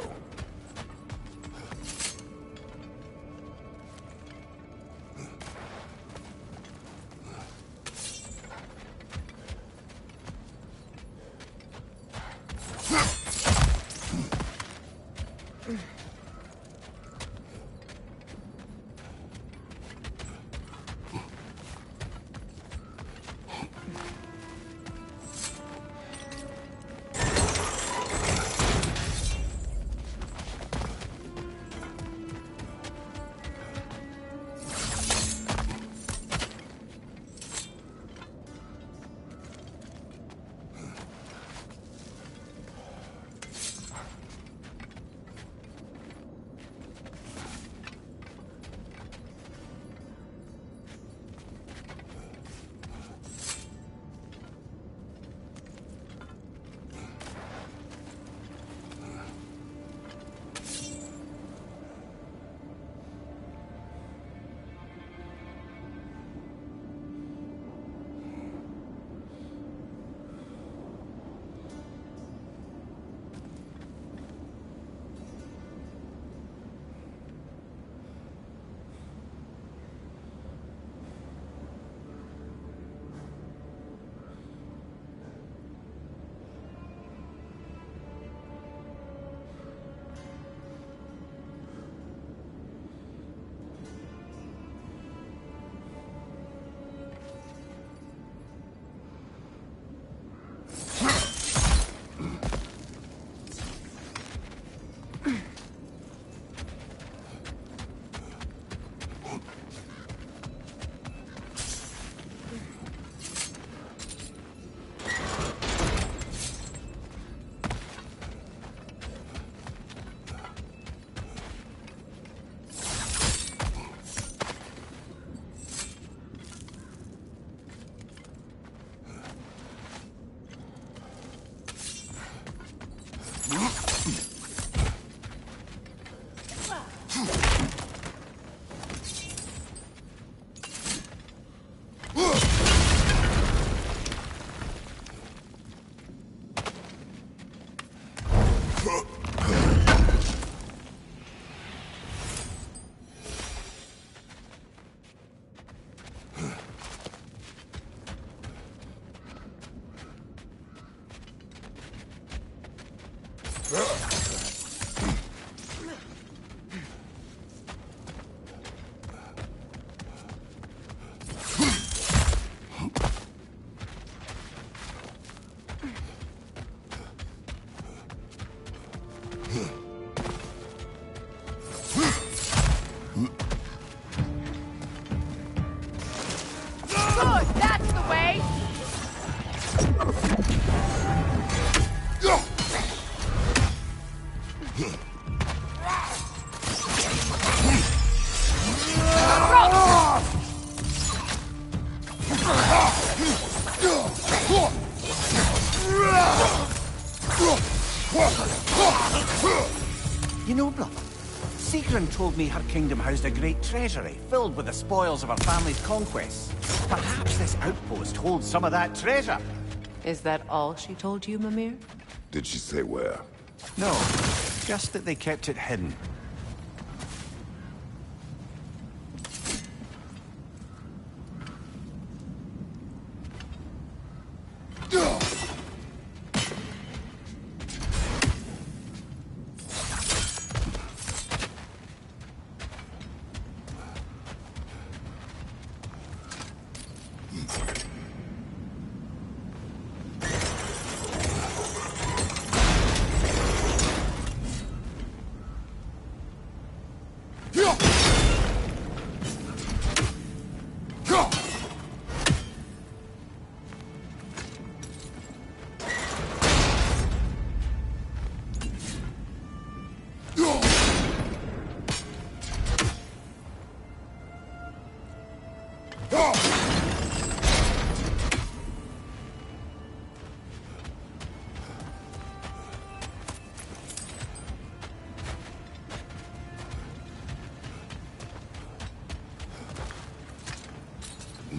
You know, brother, Sigrun told me her kingdom housed a great treasury filled with the spoils of her family's conquests. Perhaps this outpost holds some of that treasure. Is that all she told you, Mimir? Did she say where? No, just that they kept it hidden.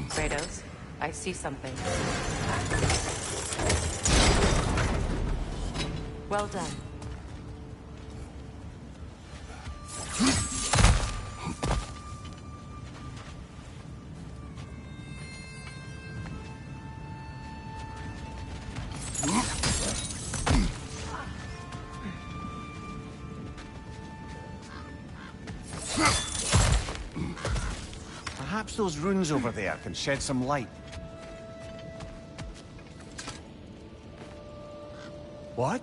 Kratos, I see something. Well done. Perhaps those runes over there can shed some light. What?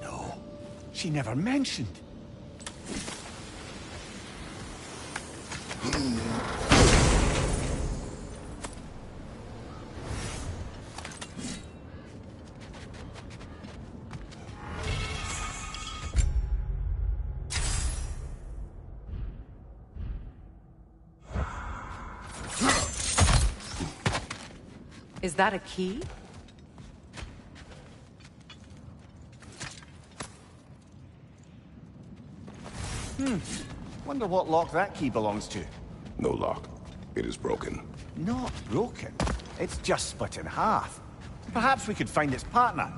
No, she never mentioned. Is that a key? Wonder what lock that key belongs to. No lock. It is broken. Not broken. It's just split in half. Perhaps we could find its partner.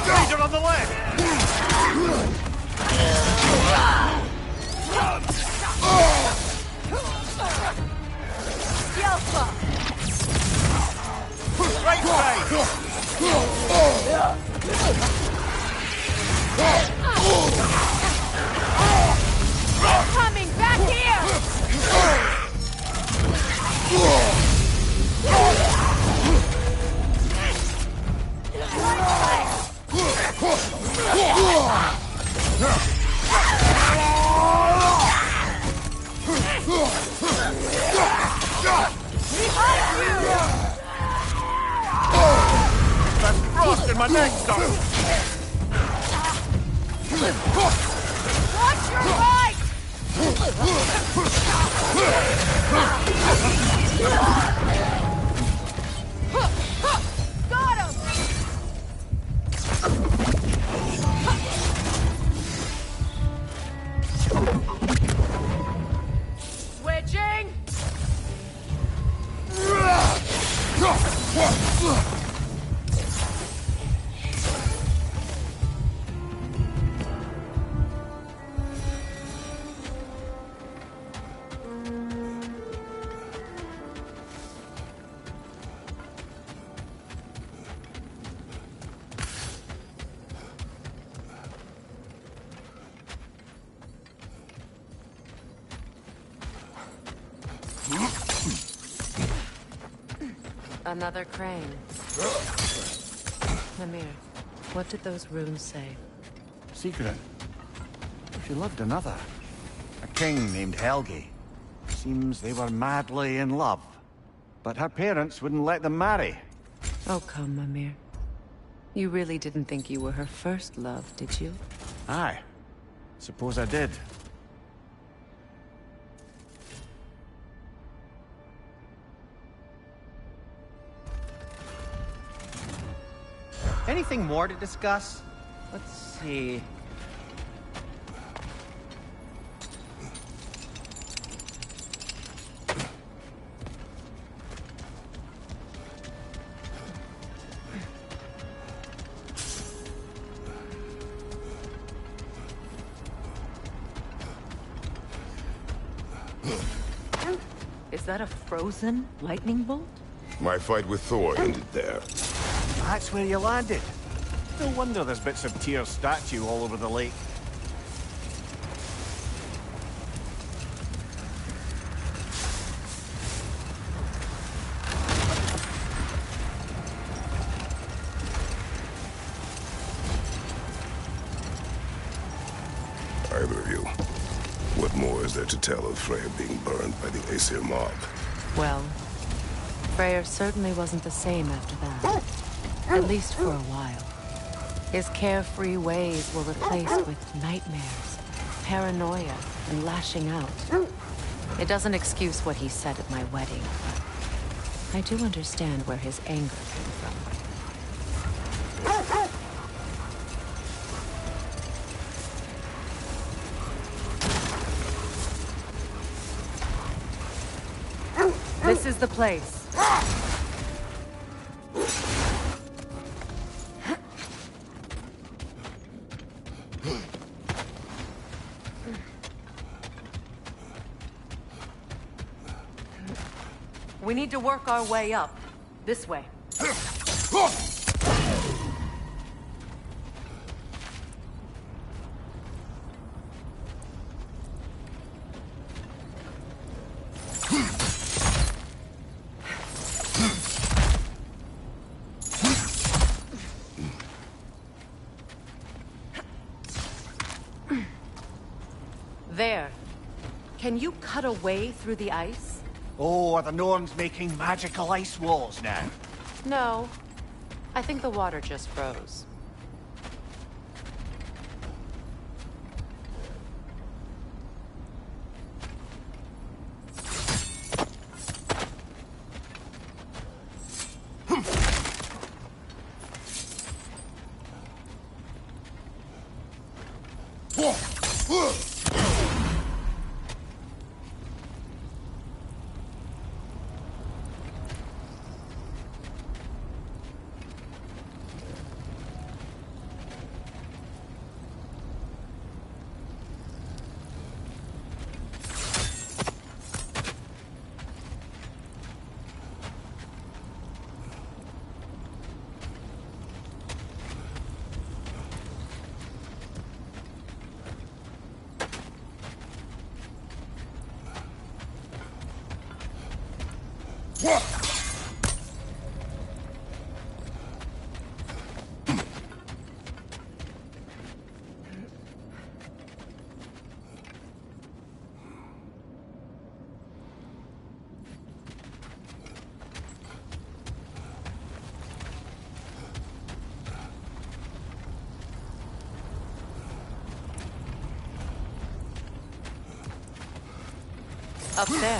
Ranger on the left! Right side! They're coming back here! That's frost in my neck, son! Another crane. Mimir, what did those runes say? Secret. She loved another. A king named Helgi. Seems they were madly in love. But her parents wouldn't let them marry. Oh, come, Mimir. You really didn't think you were her first love, did you? Aye. Suppose I did. Anything more to discuss? Let's see. Is that a frozen lightning bolt? My fight with Thor ended there. That's where you landed. No wonder there's bits of Tyr's statue all over the lake. Either of you. What more is there to tell of Freya being burned by the Aesir mob? Well, Freyr certainly wasn't the same after that. At least for a while. His carefree ways were replaced with nightmares, paranoia, and lashing out. It doesn't excuse what he said at my wedding, but I do understand where his anger came from. This is the place. We need to work our way up. This way. There. Can you cut a way through the ice? Oh, are the Norns making magical ice walls now? No. I think the water just froze. Up there.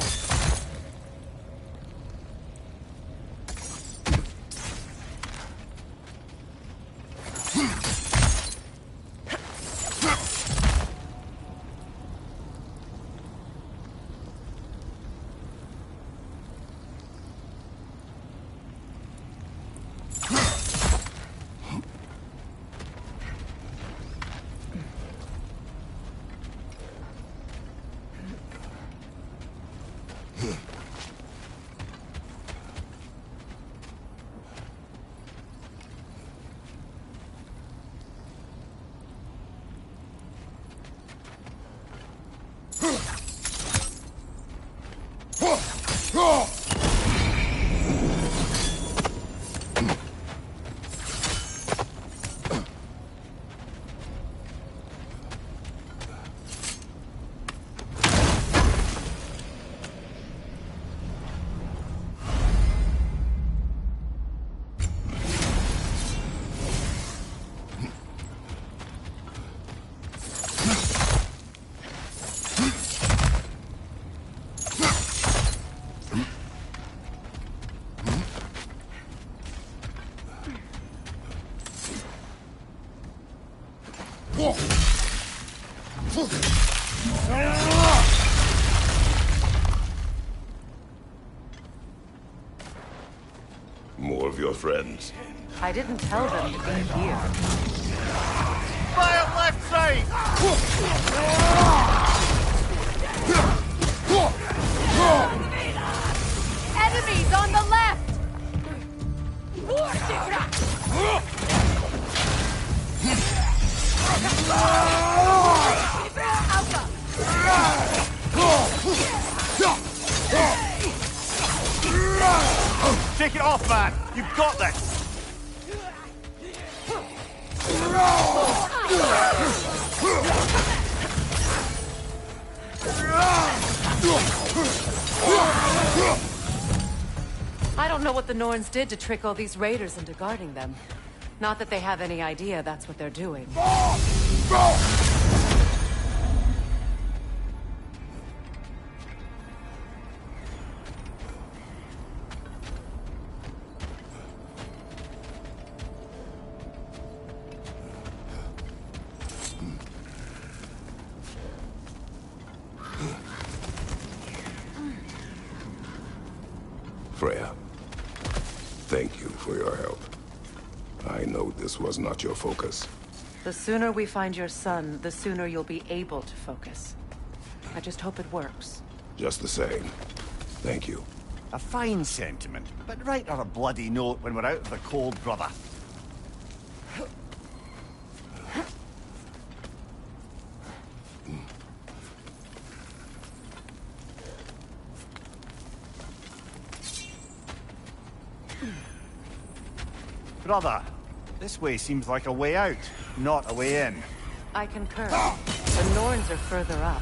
your friends? I didn't tell them to be here. Fire left side! Enemies on the left! Take it off, man! You've got this! I don't know what the Norns did to trick all these raiders into guarding them. Not that they have any idea that's what they're doing. Freya, thank you for your help. I know this was not your focus. The sooner we find your son, the sooner you'll be able to focus. I just hope it works. Just the same, thank you. A fine sentiment, but write her a bloody note when we're out of the cold, brother. Brother, this way seems like a way out, not a way in. I concur. The Norns are further up.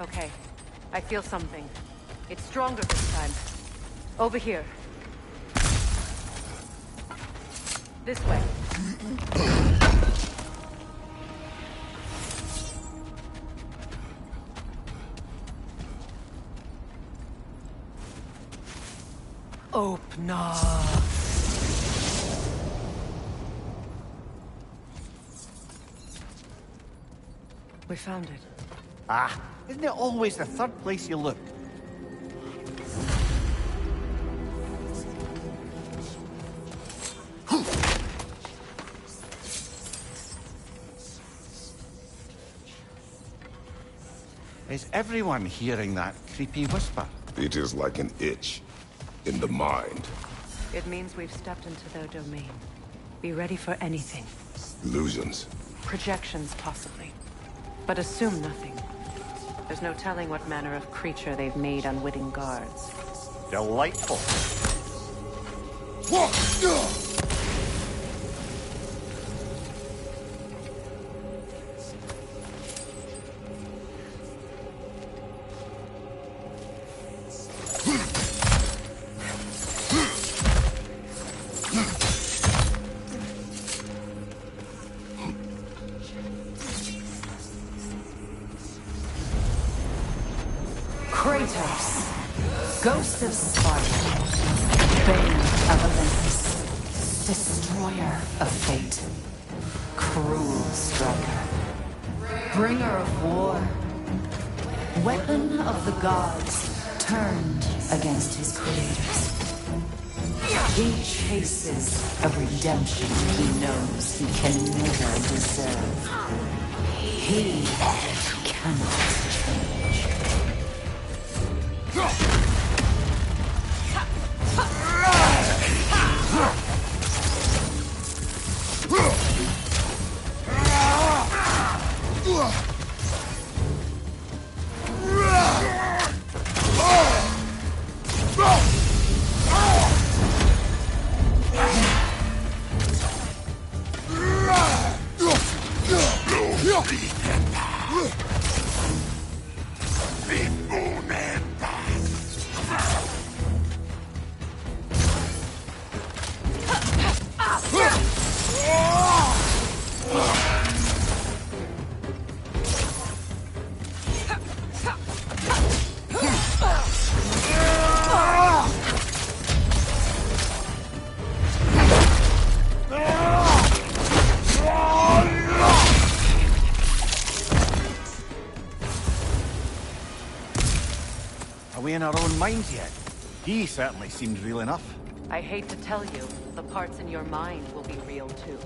Okay, I feel something. It's stronger this time. Over here. This way. Open up. We found it. Ah, isn't it always the third place you look? Is everyone hearing that creepy whisper? It is like an itch in the mind. It means we've stepped into their domain. Be ready for anything. Illusions. Projections, possibly. But assume nothing. There's no telling what manner of creature they've made unwitting guards. Delightful. Kratos, Ghost of Sparta, Bane of Olympus, Destroyer of Fate, Cruel Striker, Bringer of War, Weapon of the Gods turned against his creators. He chases a redemption he knows he can never deserve. He cannot change. Are we in our own minds yet? He certainly seemed real enough. I hate to tell you, the parts in your mind will be real too.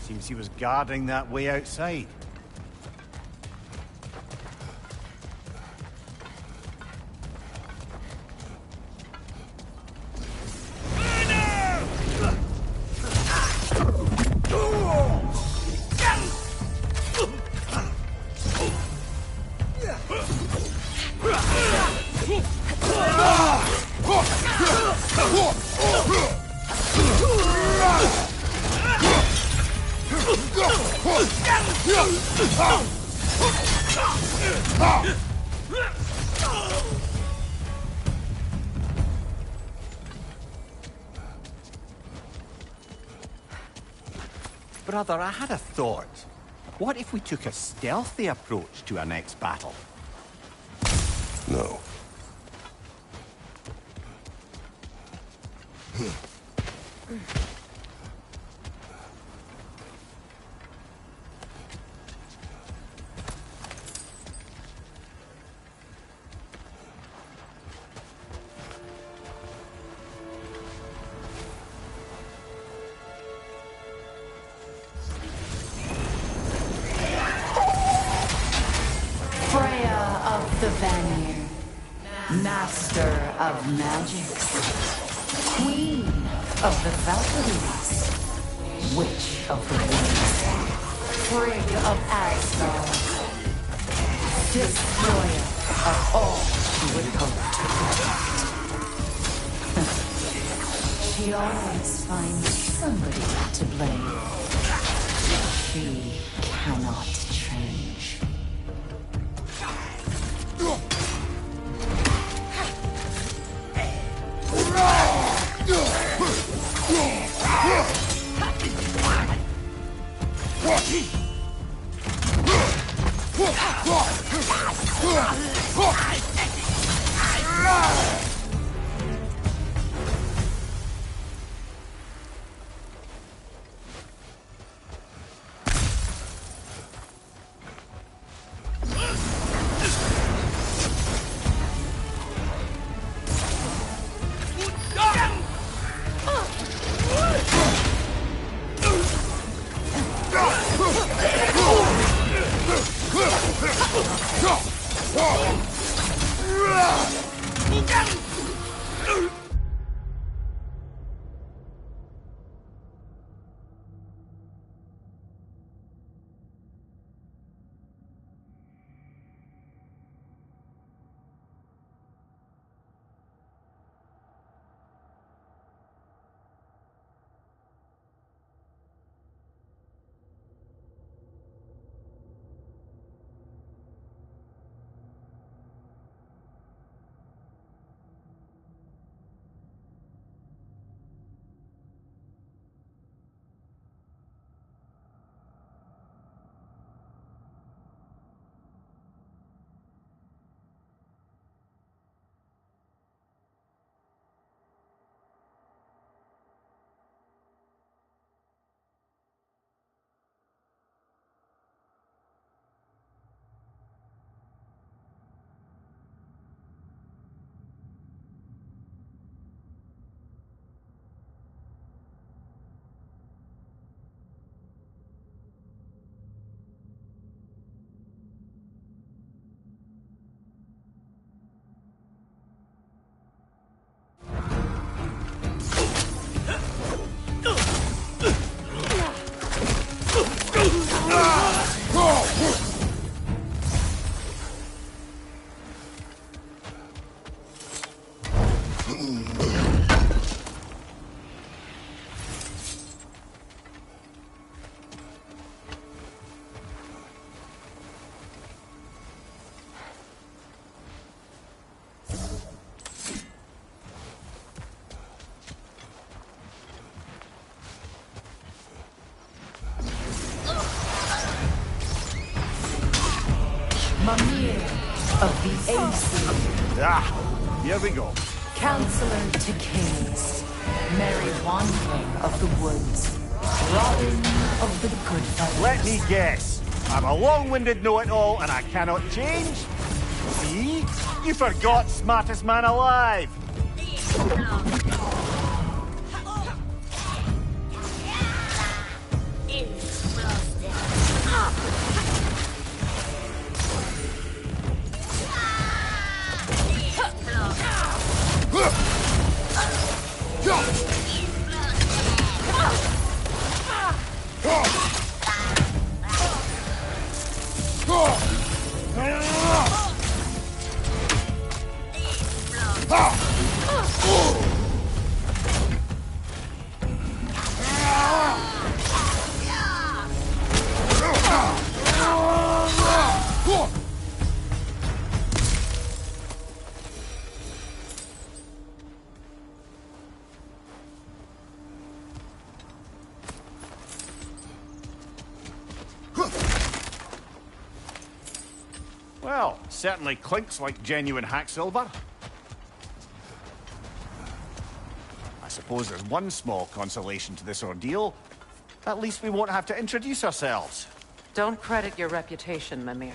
Seems he was guarding that way outside. Brother, I had a thought. What if we took a stealthy approach to our next battle? No. Freya of the Vanir, Master of Magics, Queen of the Valkyries, Witch of the Winds, Frigg of Asgard, Destroyer of all she would hope to protect. She always finds somebody to blame. She cannot change. Ah, here we go. Counselor to kings, merry wandering of the woods, Robin of the good fellows. Let me guess. I'm a long-winded know-it-all and I cannot change? See? You forgot smartest man alive. Well, certainly clinks like genuine hack silver. I suppose there's one small consolation to this ordeal. At least we won't have to introduce ourselves. Don't credit your reputation, Mimir.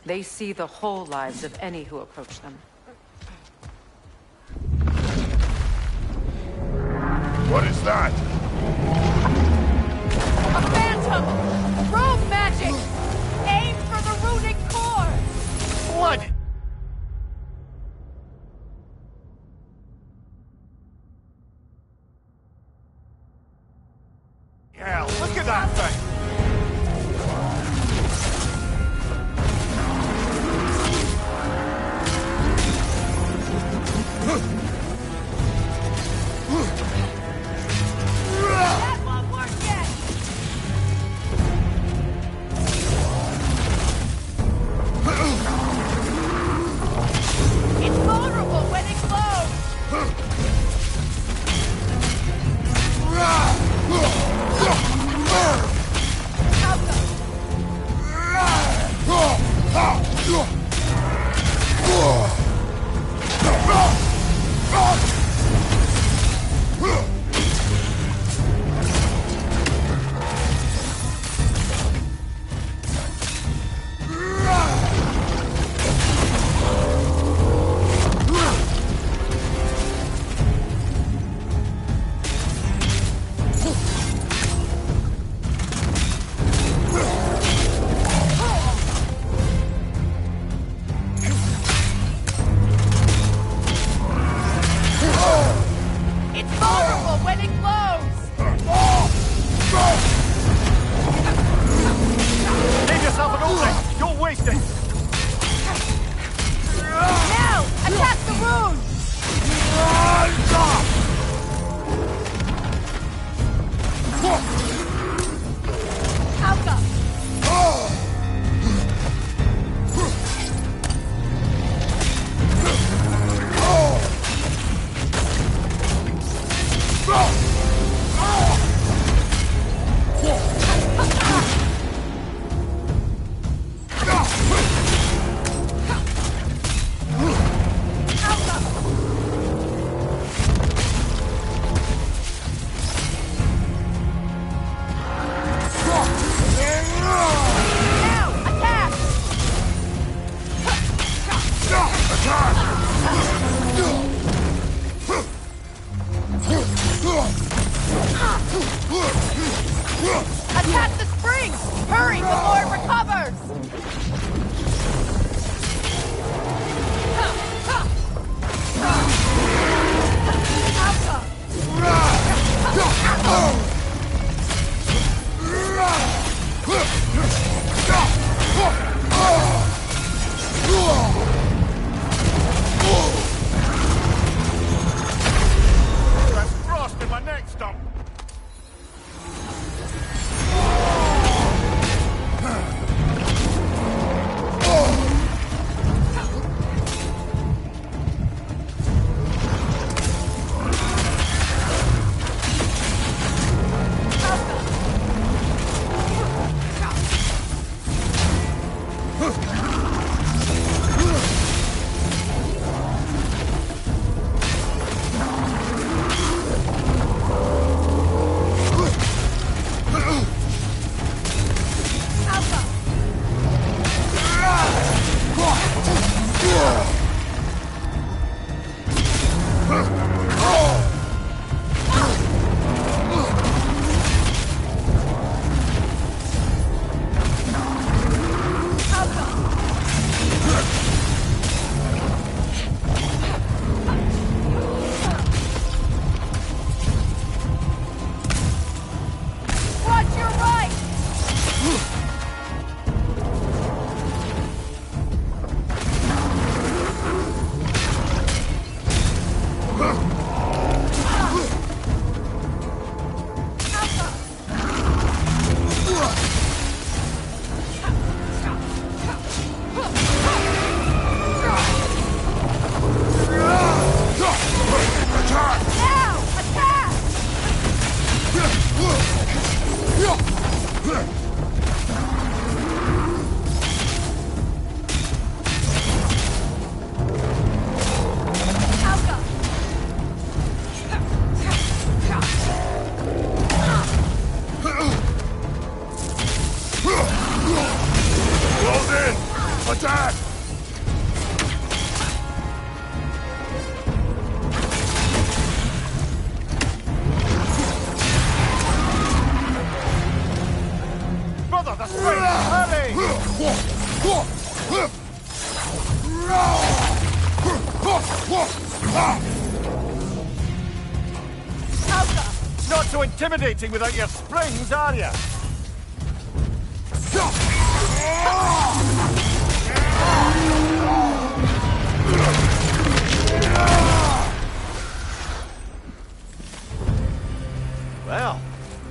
They see the whole lives of any who approach them. What is that? A phantom! Rogue magic! Aim for the runic core! Blood! Yeah, look at that thing! That won't work yet! It's vulnerable when it glows! It's vulnerable when it glows! Leave yourself an opening! Don't waste it! Now! Attack the rune! Alka! Not so intimidating without your springs, are you? Well,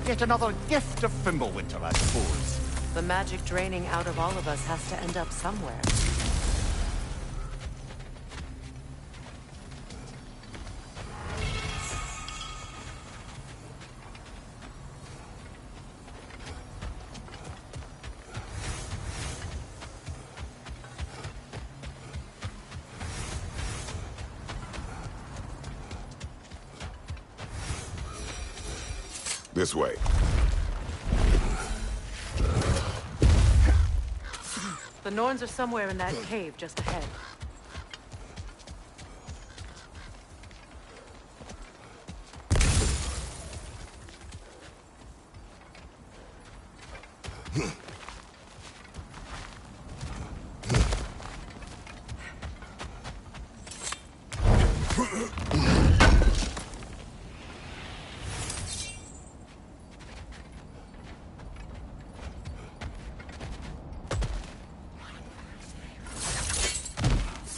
yet another gift of Fimbulwinter, I suppose. The magic draining out of all of us has to end up somewhere. This way. The Norns are somewhere in that cave just ahead.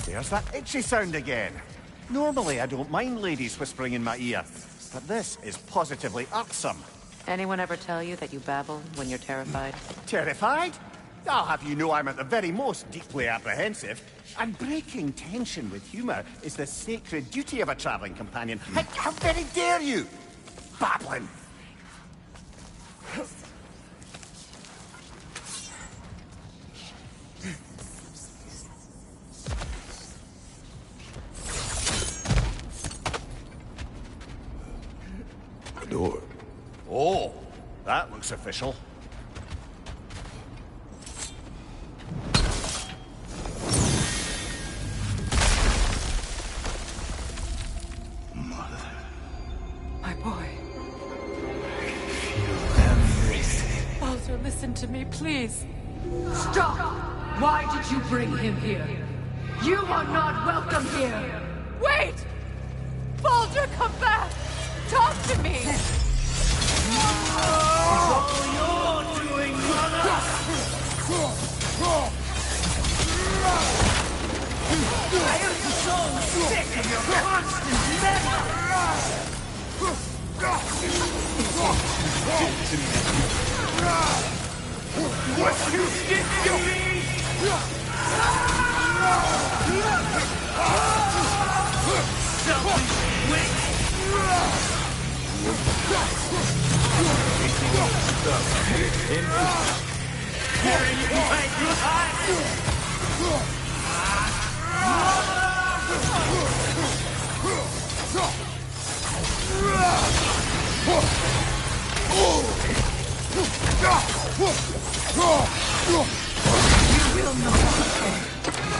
There's that itchy sound again. Normally, I don't mind ladies whispering in my ear, but this is positively irksome. Anyone ever tell you that you babble when you're terrified? Terrified? I'll have you know I'm at the very most deeply apprehensive. And breaking tension with humor is the sacred duty of a traveling companion. How very dare you? Babbling! Door. Oh, that looks official. My boy. Baldur, listen to me, please. Stop! Why did you bring him here? You are not welcome here! Wait! Baldur, come back! Talk to me! All you're doing, mother! I am so sick of your constant meddling! What you did to me! Something wicked!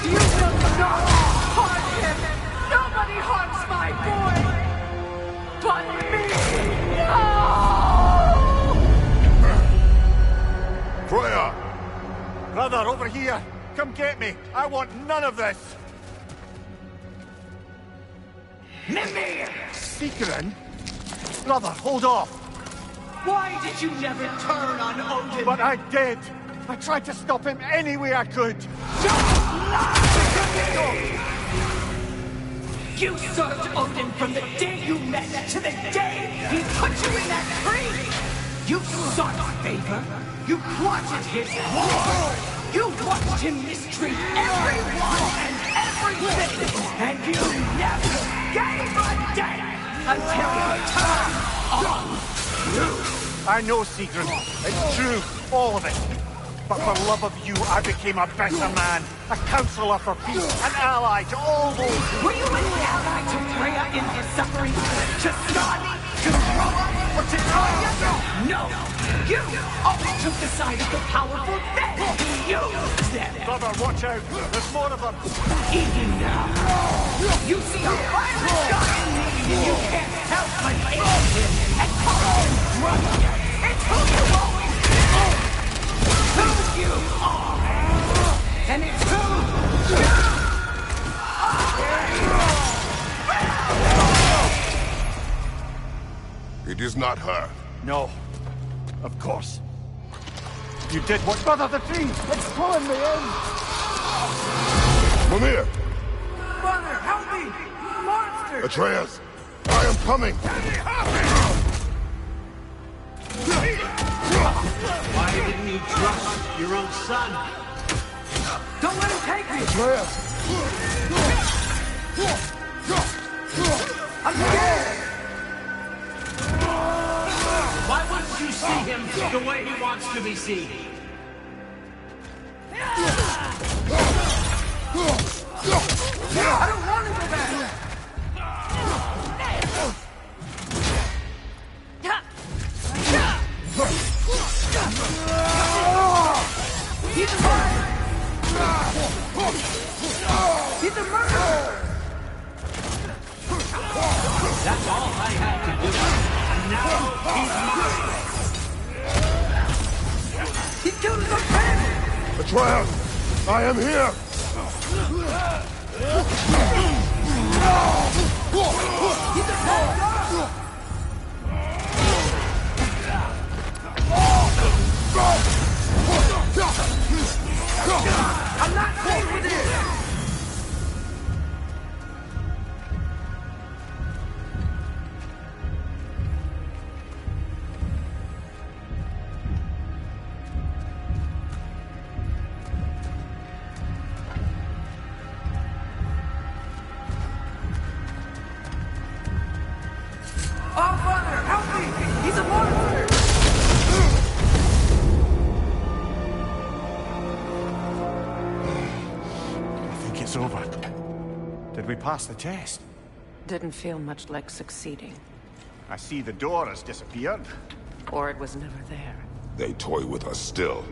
You will not harm him! Nobody harms my boy! But me! No! Freya! Brother, over here! Come get me! I want none of this! Mimir! Seekerin? Brother, hold off! Why did you never turn on Odin? But I did! I tried to stop him any way I could! You served Odin from the day you met to the day he put you in that tree! You sought favor, you plotted his war, you watched him mistreat everyone and everything, and you never gave a damn until you turned on you! I know, Seekerin. It's true, all of it. But for love of you, I became a better man, a counselor for peace, an ally to all those who... Were you an ally to Freya in her suffering? To Skadi? To Roma? Or to Tanya? No! You always took the side of the powerful, then you them! Brother, watch out! There's more of them! Even now, you see a violent guy in me, and you can't help but hate him and call him brother! It's who you always been! Who you are! And it's who you are! It is not her. No. Of course. You did what? Brother, the tree! It's pulling me in! Mimir! Mother, help me! Monster! Atreus! I am coming! Why didn't you trust your own son? Don't let him take me! Atreus! I'm scared! Why wouldn't you see him the way he wants to be seen? I don't want to go back! He's a murderer! He's a murderer! That's all I had to do. And now he's mine! He killed his own family! Atreus! I am here! He's a bad I'm not safe with it! Oh, Father, help me! He's a monster! I think it's over. Did we pass the test? Didn't feel much like succeeding. I see the door has disappeared. Or it was never there. They toy with us still.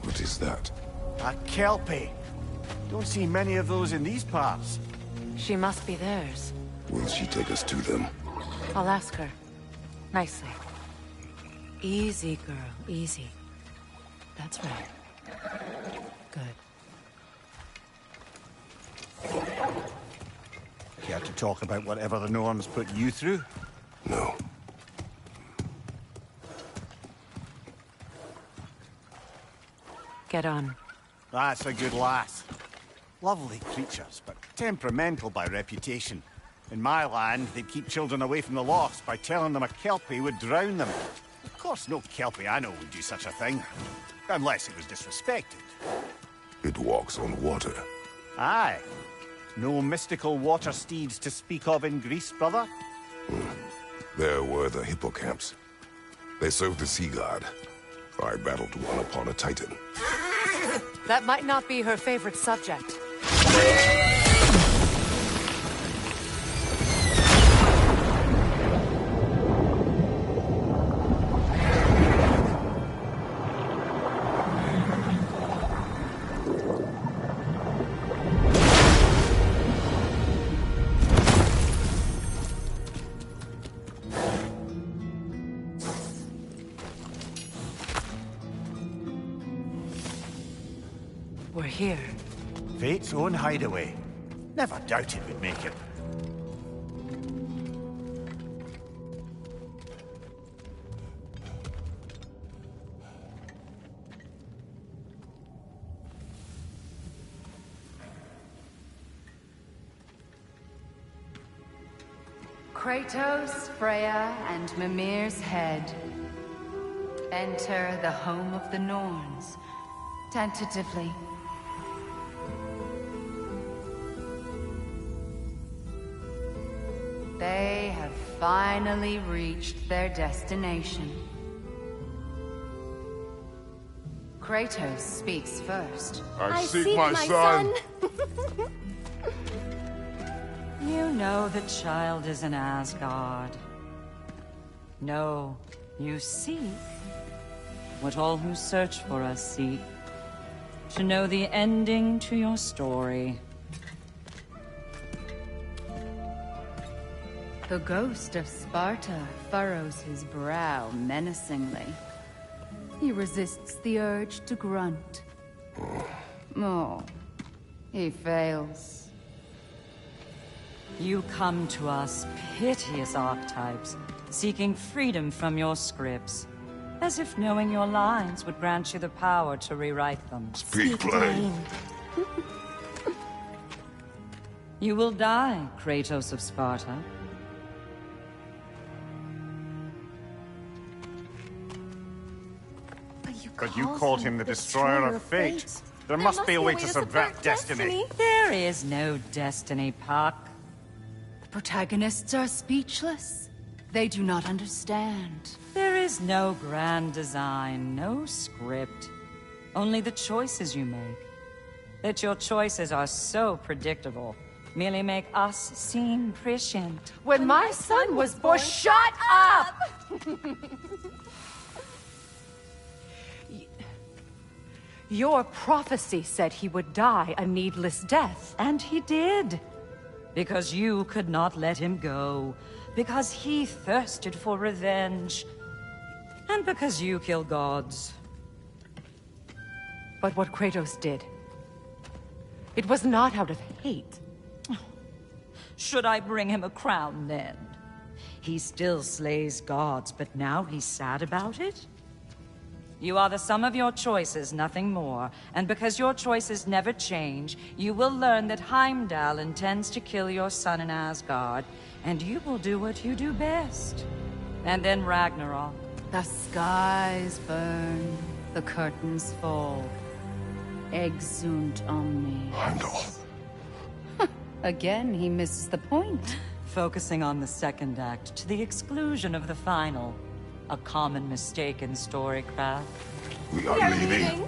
What is that? A kelpie. Don't see many of those in these parts. She must be theirs. Will she take us to them? I'll ask her. Nicely. Easy, girl. Easy. That's right. Good. Care to talk about whatever the Norns put you through? No. Get on. That's a good lass. Lovely creatures, but temperamental by reputation. In my land, they'd keep children away from the lost by telling them a kelpie would drown them. Of course, no kelpie I know would do such a thing. Unless it was disrespected. It walks on water. Aye. No mystical water steeds to speak of in Greece, brother? There were the hippocamps. They served the sea god. I battled one upon a titan. That might not be her favorite subject. We're here. Fate's own hideaway. Never doubted we'd make it. Kratos, Freya, and Mimir's head. Enter the home of the Norns. Tentatively. They have finally reached their destination. Kratos speaks first. I seek my son. You know the child is in Asgard. No, you seek what all who search for us seek. To know the ending to your story. The ghost of Sparta furrows his brow menacingly. He resists the urge to grunt. Oh, he fails. You come to us, piteous archetypes, seeking freedom from your scripts, as if knowing your lines would grant you the power to rewrite them. Speak plain. You will die, Kratos of Sparta. But you called him the destroyer of fate. There must be a way to subvert destiny. There is no destiny, Puck. The protagonists are speechless. They do not understand. There is no grand design, no script. Only the choices you make. That your choices are so predictable merely make us seem prescient. When my son was born, shut up! Your prophecy said he would die a needless death. And he did. Because you could not let him go. Because he thirsted for revenge. And because you kill gods. But what Kratos did, it was not out of hate. Should I bring him a crown then? He still slays gods, but now he's sad about it? You are the sum of your choices, nothing more. And because your choices never change, you will learn that Heimdall intends to kill your son in Asgard, and you will do what you do best. And then Ragnarok. The skies burn, the curtains fall. Exunt omni. Heimdall. Again, he misses the point. Focusing on the second act to the exclusion of the final. A common mistake in storycraft. We are leaving.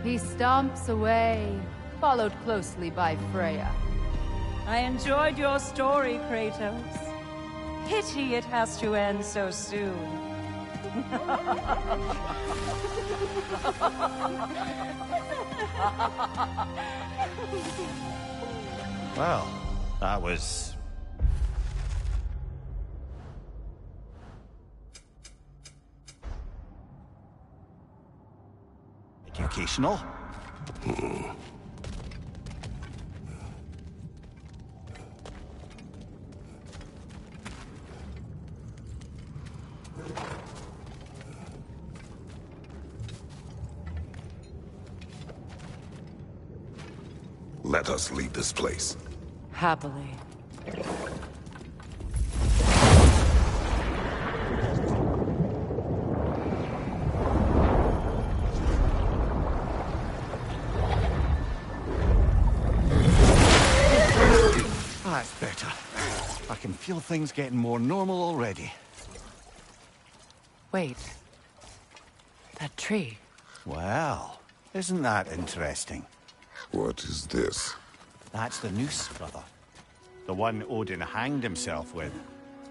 He stomps away, followed closely by Freya. I enjoyed your story, Kratos. Pity it has to end so soon. Well, that was... educational. Let us leave this place. Happily. That's better. I can feel things getting more normal already. Wait. That tree. Well, isn't that interesting? What is this? That's the noose, brother. The one Odin hanged himself with.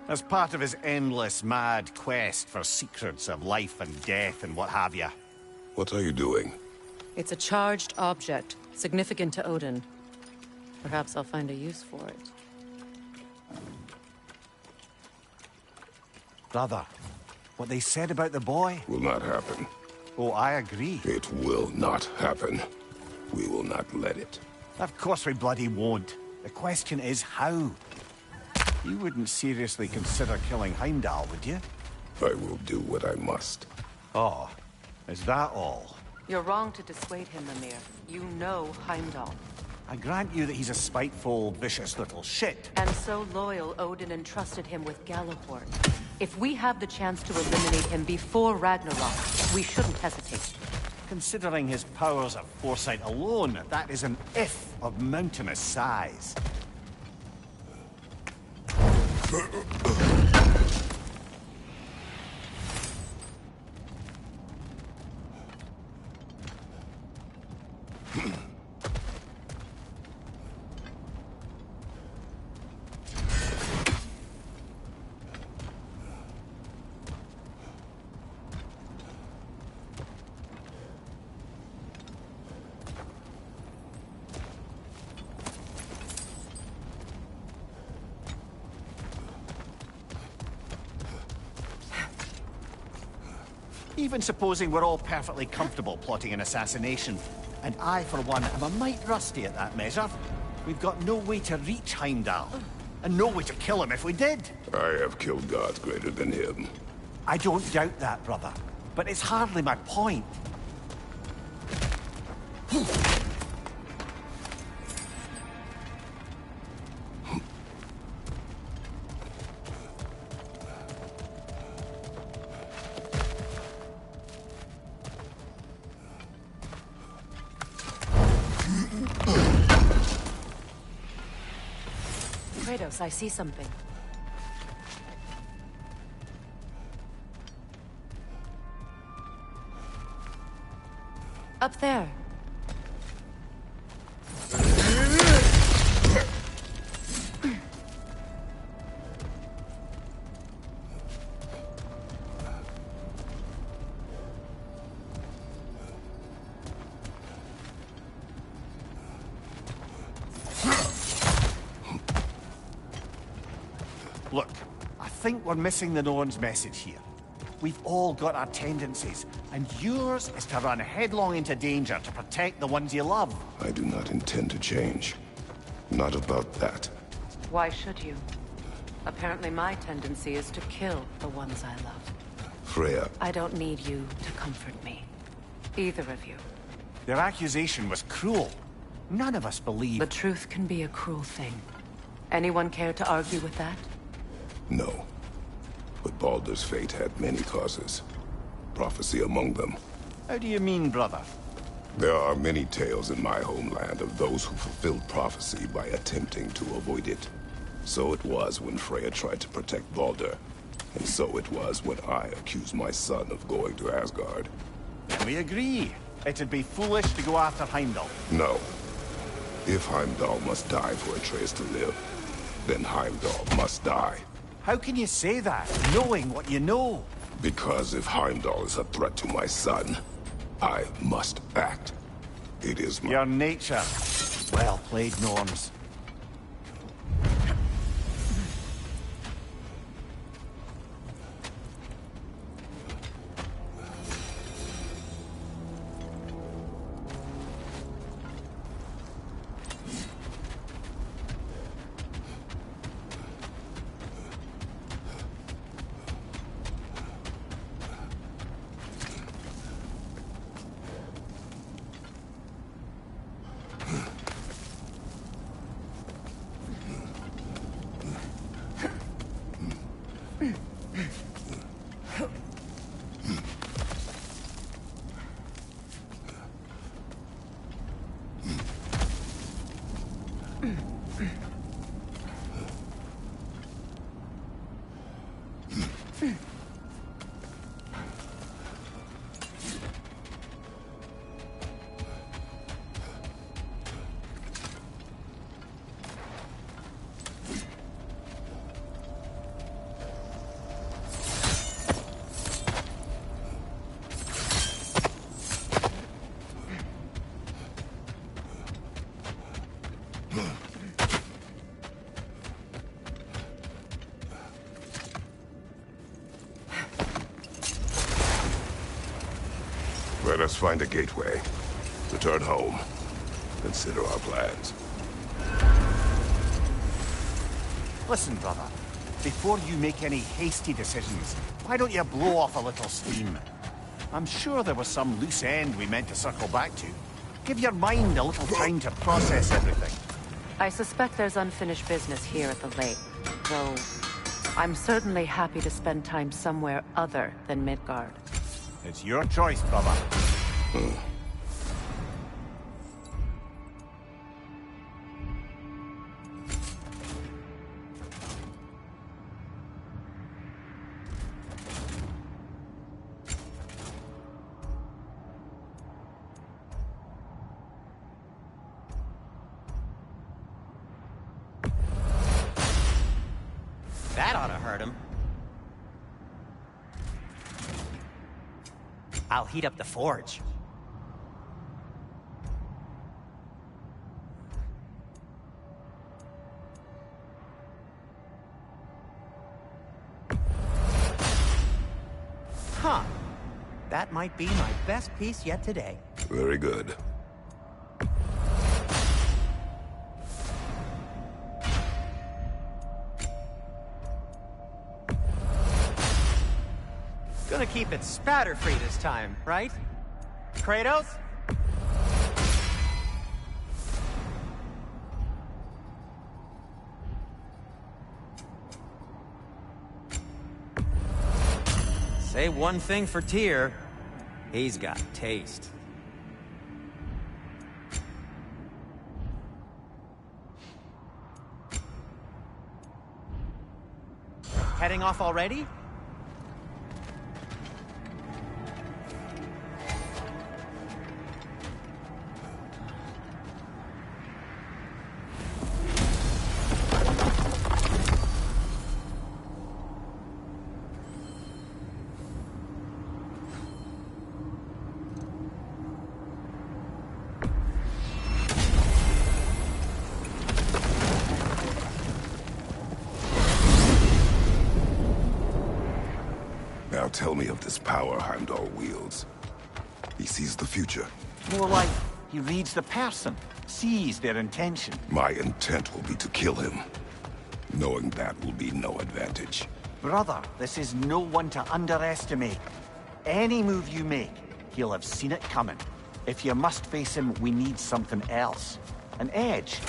As part of his endless, mad quest for secrets of life and death and what have you. What are you doing? It's a charged object, significant to Odin. Perhaps I'll find a use for it. Brother, what they said about the boy? Will not happen. Oh, I agree. It will not happen. We will not let it. Of course we bloody won't. The question is how. You wouldn't seriously consider killing Heimdall, would you? I will do what I must. Oh, is that all? You're wrong to dissuade him, Mimir. You know Heimdall. I grant you that he's a spiteful, vicious little shit. And so loyal, Odin entrusted him with Gjallarhorn. If we have the chance to eliminate him before Ragnarok, we shouldn't hesitate. Considering his powers of foresight alone, that is an if of mountainous size. Even supposing we're all perfectly comfortable plotting an assassination, and I, for one, am a mite rusty at that measure, we've got no way to reach Heimdall, and no way to kill him if we did. I have killed gods greater than him. I don't doubt that, brother, but it's hardly my point. Kratos, I see something. Up there. Look, I think we're missing the Norn's message here. We've all got our tendencies, and yours is to run headlong into danger to protect the ones you love. I do not intend to change. Not about that. Why should you? Apparently my tendency is to kill the ones I love. Freya. I don't need you to comfort me. Either of you. Their accusation was cruel. None of us believe... The truth can be a cruel thing. Anyone care to argue with that? No. But Baldur's fate had many causes. Prophecy among them. How do you mean, brother? There are many tales in my homeland of those who fulfilled prophecy by attempting to avoid it. So it was when Freya tried to protect Baldur. And so it was when I accused my son of going to Asgard. We agree. It'd be foolish to go after Heimdall. No. If Heimdall must die for Atreus to live, then Heimdall must die. How can you say that, knowing what you know? Because if Heimdall is a threat to my son, I must act. It is my... Your nature. Well played, Norns. Let us find a gateway. Return home. Consider our plans. Listen, brother. Before you make any hasty decisions, why don't you blow off a little steam? I'm sure there was some loose end we meant to circle back to. Give your mind a little time to process everything. I suspect there's unfinished business here at the lake, though I'm certainly happy to spend time somewhere other than Midgard. It's your choice, brother. That ought to hurt him. I'll heat up the forge. Huh. That might be my best piece yet today. Very good. Gonna keep it spatter-free this time, right? Kratos? Say one thing for Tyr, he's got taste. Heading off already? Now tell me of this power Heimdall wields. He sees the future. More like he reads the person, sees their intention. My intent will be to kill him. Knowing that will be no advantage. Brother, this is no one to underestimate. Any move you make, he'll have seen it coming. If you must face him, we need something else. An edge.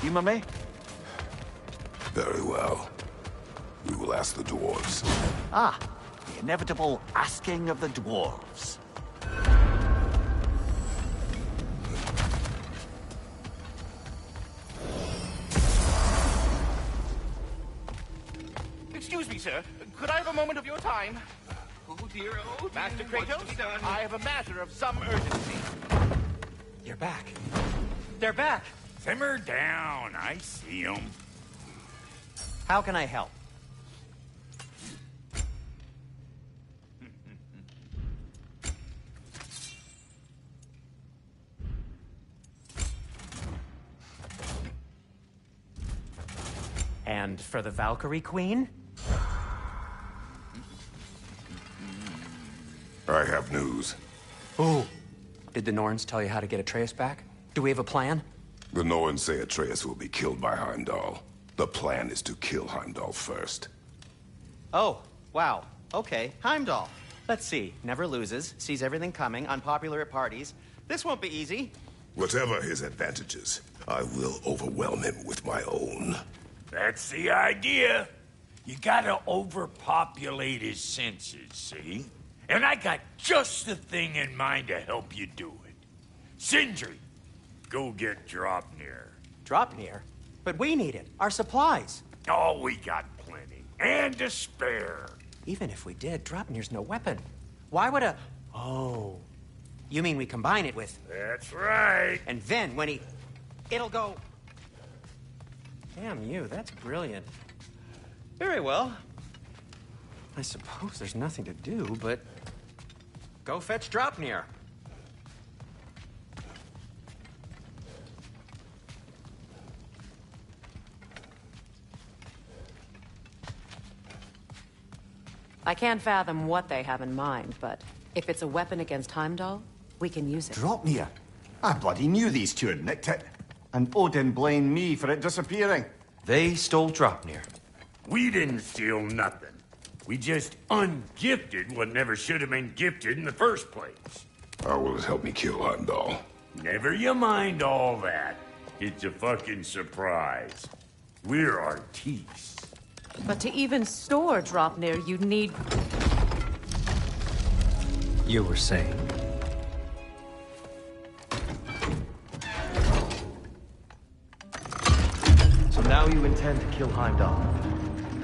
Humor me? Very well. We will ask the dwarves. Ah, the inevitable asking of the dwarves. Excuse me, sir. Could I have a moment of your time? Oh dear, Master Kratos, I have a matter of some urgency. You're back. They're back. Simmer down. I see them. How can I help? And for the Valkyrie Queen? I have news. Ooh. Did the Norns tell you how to get Atreus back? Do we have a plan? The Norns say Atreus will be killed by Heimdall. The plan is to kill Heimdall first. Oh, wow. Okay, Heimdall. Let's see. Never loses, sees everything coming, unpopular at parties. This won't be easy. Whatever his advantages, I will overwhelm him with my own. That's the idea. You gotta overpopulate his senses, see? And I got just the thing in mind to help you do it. Sindri, go get Draupnir. Draupnir? But we need it. Our supplies. Oh, we got plenty. And to spare. Even if we did, Draupnir's no weapon. Why would a... Oh. You mean we combine it with... That's right. And then when he... It'll go... Damn you, that's brilliant. Very well. I suppose there's nothing to do, but... Go fetch Draupnir. I can't fathom what they have in mind, but if it's a weapon against Heimdall, we can use it. Draupnir? I bloody knew these two had nicked it. And Odin blamed me for it disappearing. They stole Draupnir. We didn't steal nothing. We just ungifted what never should have been gifted in the first place. How will it help me kill Heimdall? Never you mind all that. It's a fucking surprise. We're artistes. But to even store Draupnir, you'd need... You were saying? So now you intend to kill Heimdall.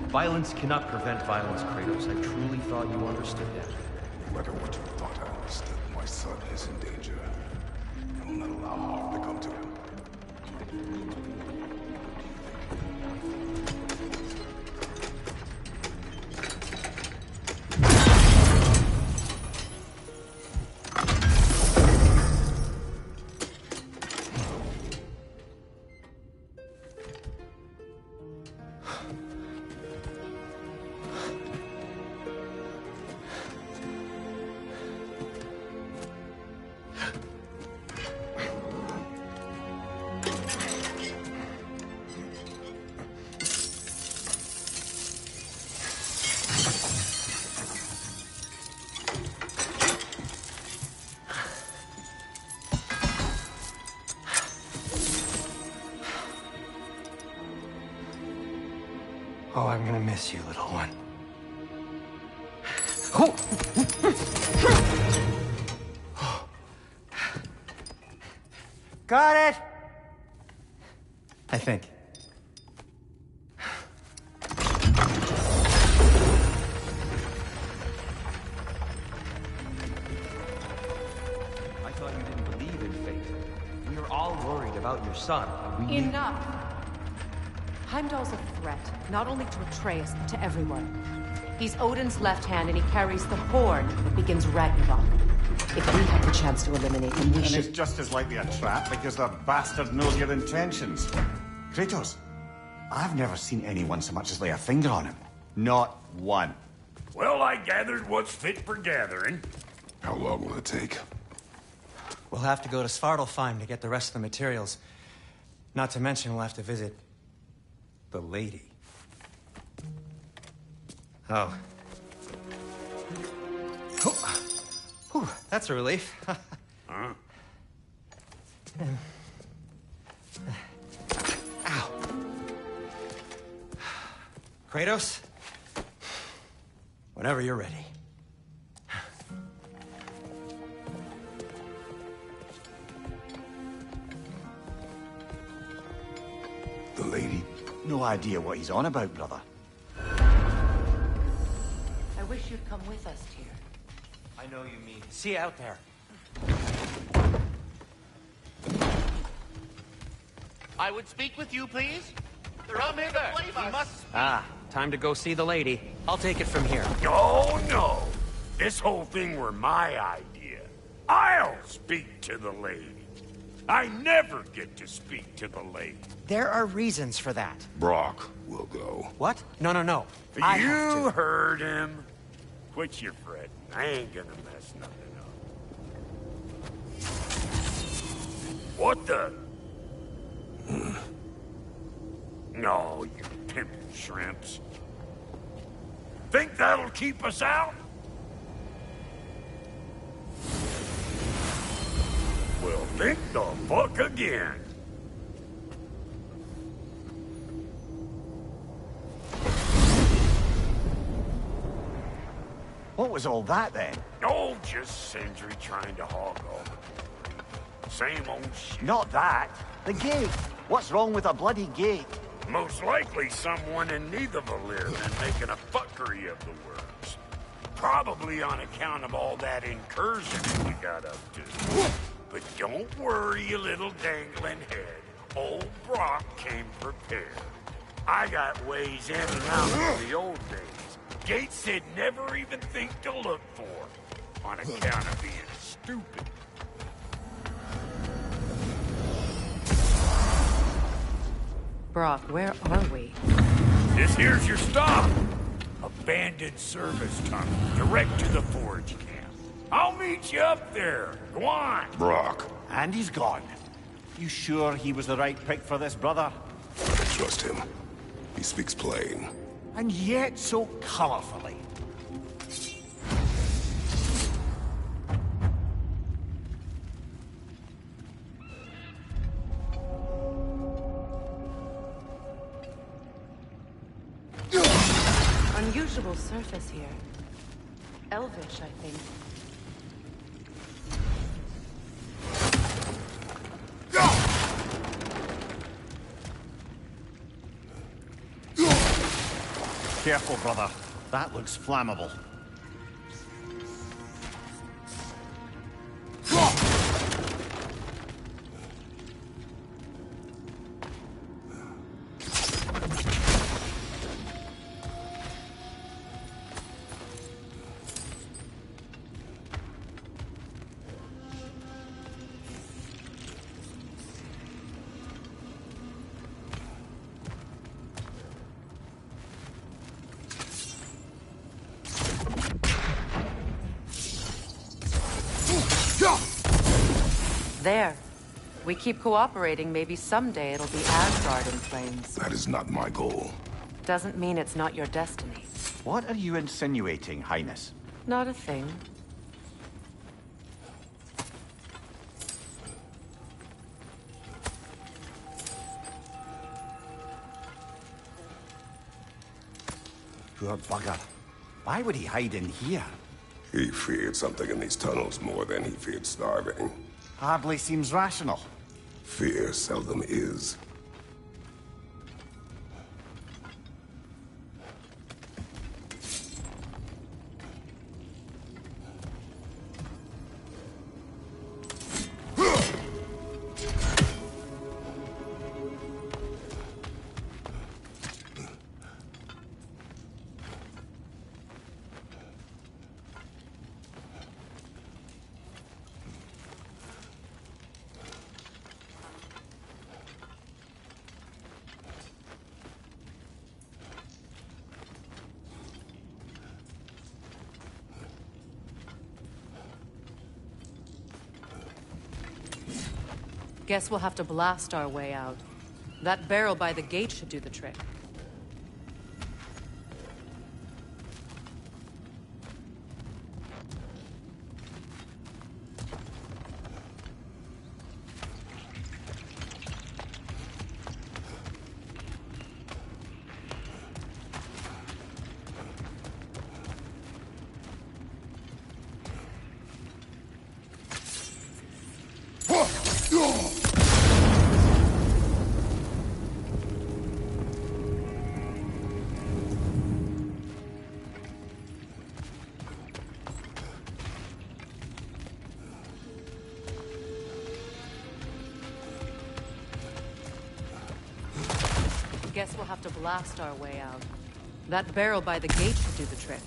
Violence cannot prevent violence, Kratos. I truly thought you understood that. No matter what you thought I understood, my son is in danger. I will not allow harm to come to him. Oh, I'm gonna miss you, little one. Got it! I think. I thought you didn't believe in fate. We were all worried about your son. We knew- Enough! Heimdall's a threat, not only to Atreus, but to everyone. He's Odin's left hand, and he carries the horn that begins Ragnarok. If we have the chance to eliminate him, we And should... it's just as likely a trap because the bastard knows your intentions. Kratos, I've never seen anyone so much as lay a finger on him. Not one. Well, I gathered what's fit for gathering. How long will it take? We'll have to go to Svartalfheim to get the rest of the materials. Not to mention we'll have to visit the lady. Oh. Whew, that's a relief. Huh? Ow. Kratos? Whenever you're ready. The lady? No idea what he's on about, brother. I wish you'd come with us, Tyr. I know you mean. See you out there. I would speak with you, please. Come hither. We must. Ah, time to go see the lady. I'll take it from here. Oh, no. This whole thing were my idea. I'll speak to the lady. I never get to speak to the lady. There are reasons for that. Brock will go. What? No, no, no. I have You to. heard him. Quit your fretting. I ain't gonna mess nothing up. What the? No, you pimpin' shrimps. Think that'll keep us out? Well, think the fuck again. What was all that then? Oh, just Sindri trying to hog over. Same old shit. Not that. The gate. What's wrong with a bloody gate? Most likely someone in Nidavellir been making a fuckery of the works. Probably on account of all that incursion we got up to. But don't worry, you little dangling head. Old Brock came prepared. I got ways in and out of the old days. Gates they'd never even think to look for. On account of being stupid. Brock, where are we? This here's your stop. Abandoned service tunnel, direct to the forge camp. I'll meet you up there. Go on. Brock. And he's gone. You sure he was the right pick for this, brother? Trust him. He speaks plain. And yet so colorfully. Unusual surface here. Elvish, I think. Careful, brother. That looks flammable. There. We keep cooperating, maybe someday it'll be Asgard in flames. That is not my goal. Doesn't mean it's not your destiny. What are you insinuating, Highness? Not a thing. Poor bugger. Why would he hide in here? He feared something in these tunnels more than he feared starving. Hardly seems rational. Fear seldom is. Guess we'll have to blast our way out. That barrel by the gate should do the trick. Guess we'll have to blast our way out. That barrel by the gate should do the trick.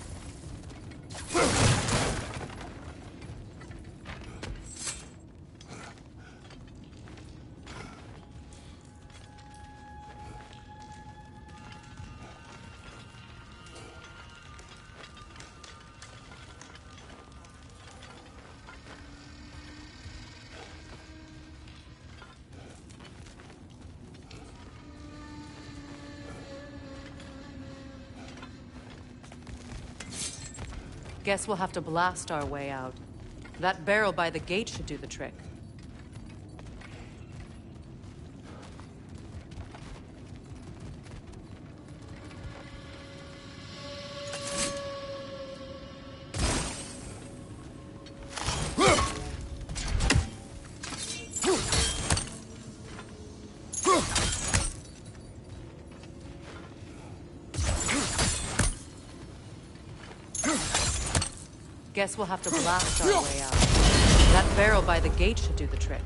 Guess we'll have to blast our way out. That barrel by the gate should do the trick. Guess we'll have to blast our way out. That barrel by the gate should do the trick.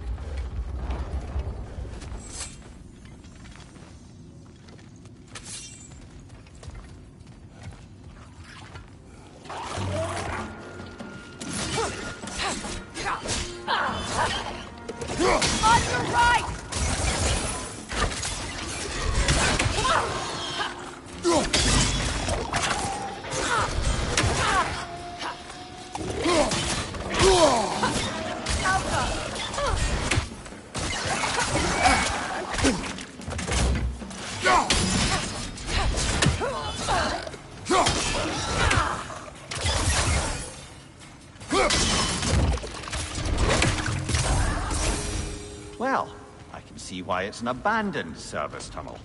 On your right! Well, I can see why it's an abandoned service tunnel.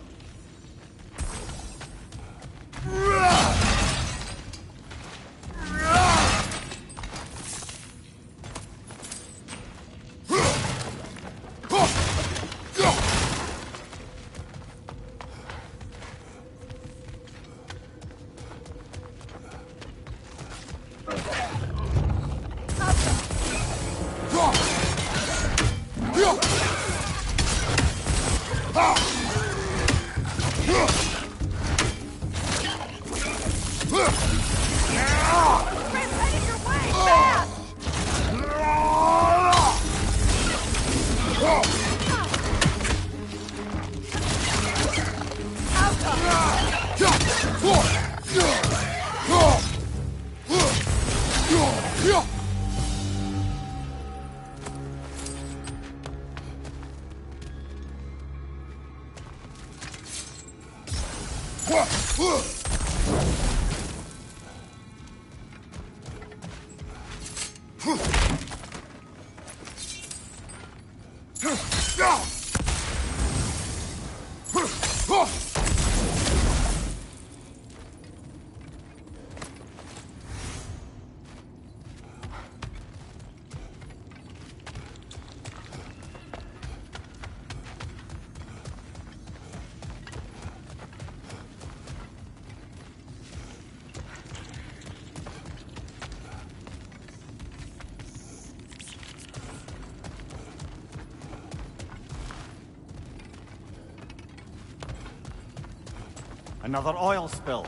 Another oil spill.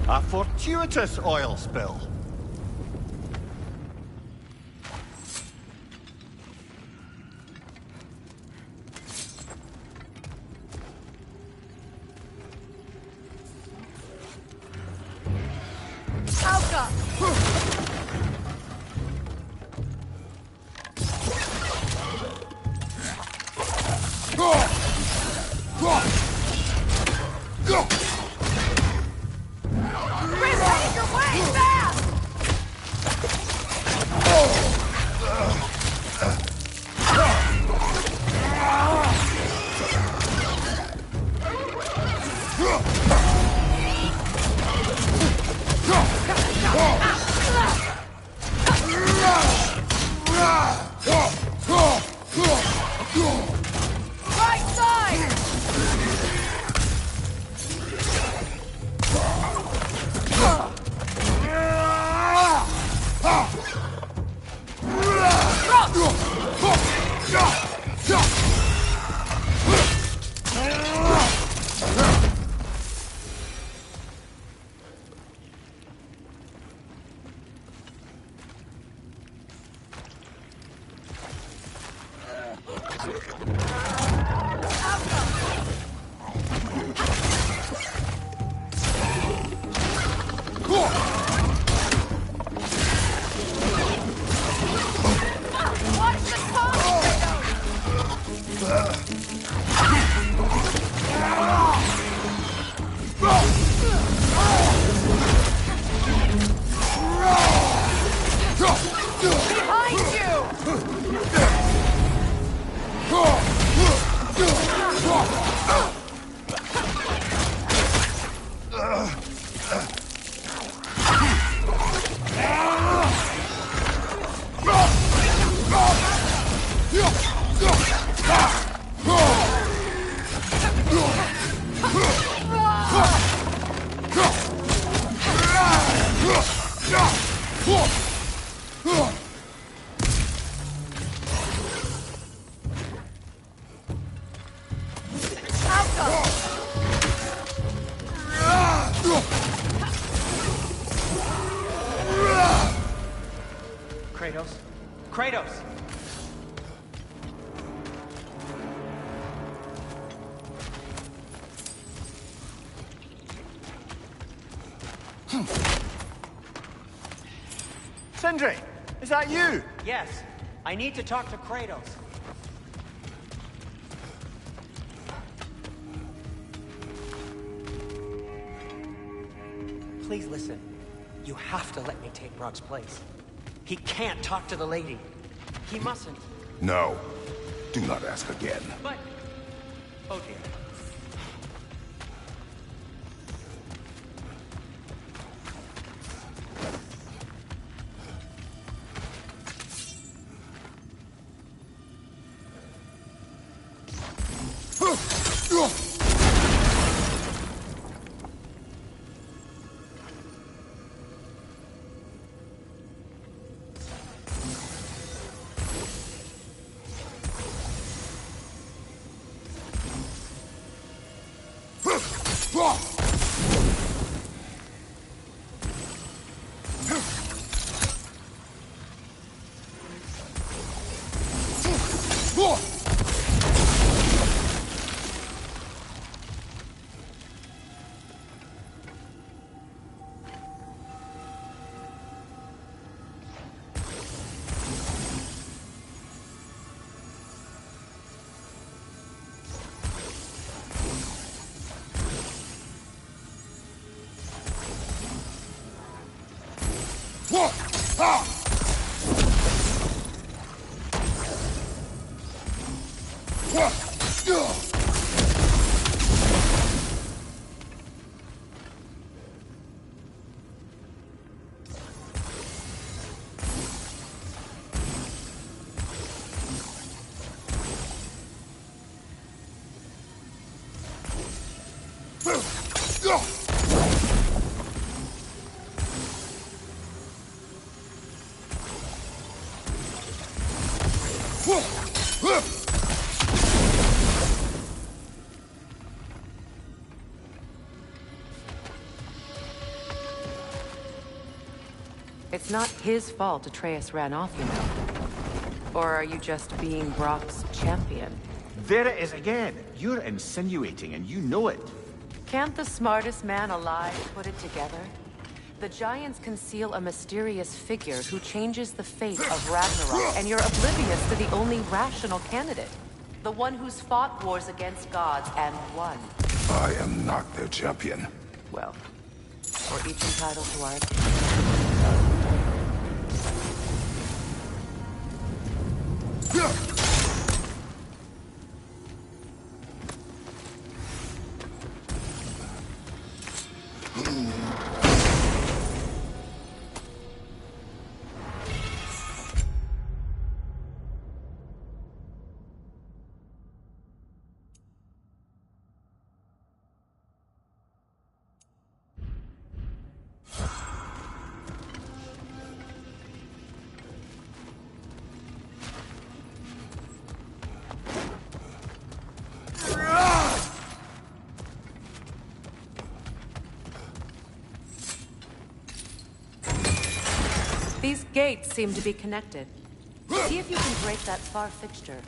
A fortuitous oil spill. Kratos? Kratos! Sindri, is that you? Yes. I need to talk to Kratos. Please listen. You have to let me take Brock's place. He can't talk to the lady. He mustn't. No. Do not ask again. But... oh dear. It's not his fault Atreus ran off, you know. Or are you just being Brock's champion? There it is again. You're insinuating, and you know it. Can't the smartest man alive put it together? The Giants conceal a mysterious figure who changes the fate of Ragnarok, and you're oblivious to the only rational candidate. The one who's fought wars against gods and won. I am not their champion. Well, we're each entitled to our opinion. These gates seem to be connected. See if you can break that far fixture.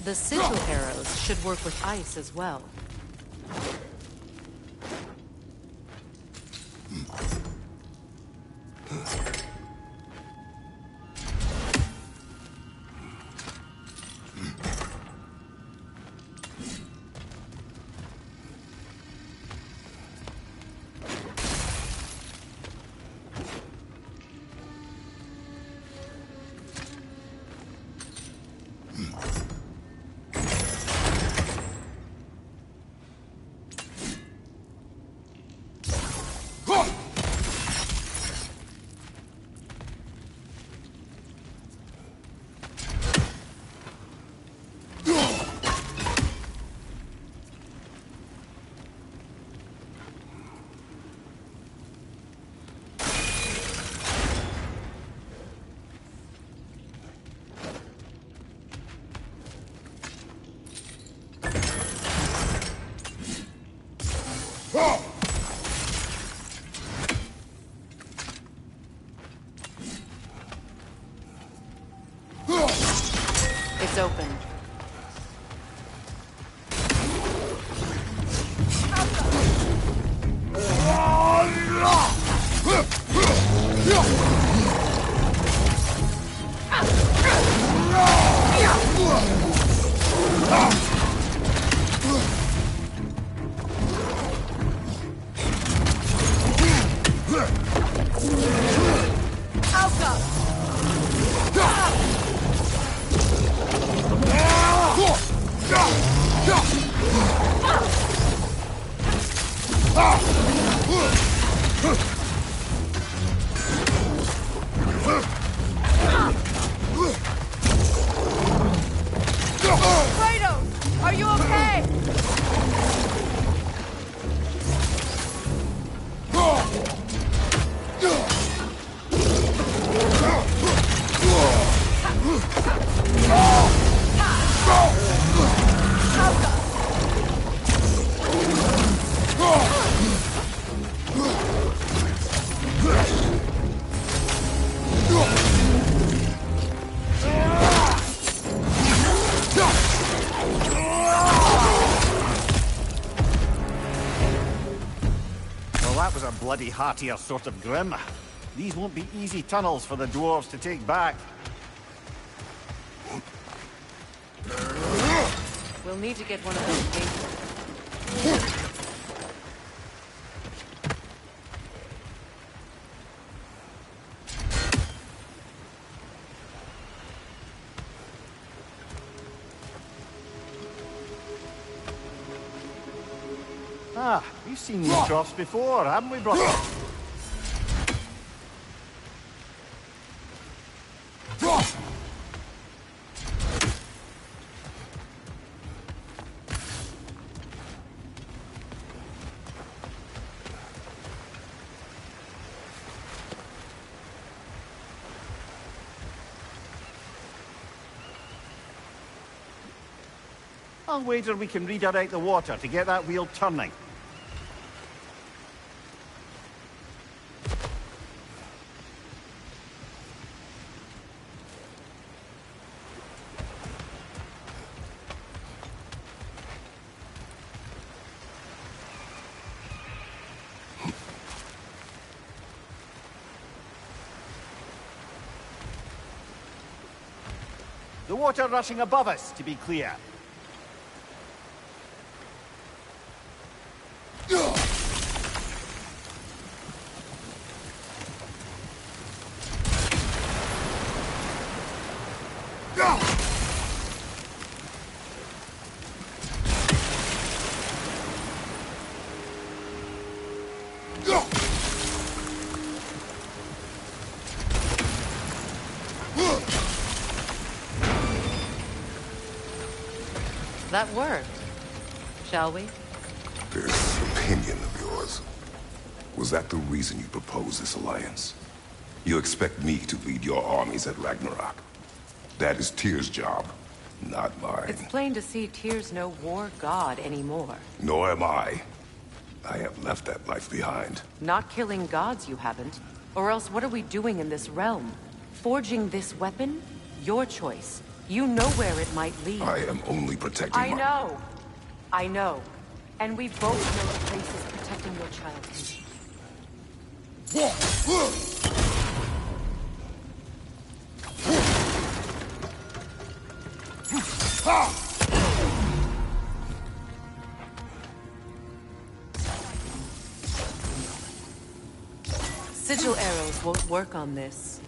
The sigil arrows should work with ice as well. It's open. Kratos, are you okay? That was a bloody heartier sort of grim. These won't be easy tunnels for the dwarves to take back. We'll need to get one of those gates. Ah, we've seen these troughs before, haven't we, brother? I'll wager we can redirect the water to get that wheel turning. The water rushing above us, to be clear. That worked. Shall we? This opinion of yours, was that the reason you proposed this alliance? You expect me to lead your armies at Ragnarok? That is Tyr's job, not mine. It's plain to see Tyr's no war god anymore. Nor am I. I have left that life behind. Not killing gods, you haven't. Or else what are we doing in this realm? Forging this weapon? Your choice. You know where it might lead. I am only protecting I know. I know. And we both know the places protecting your child Sigil arrows won't work on this.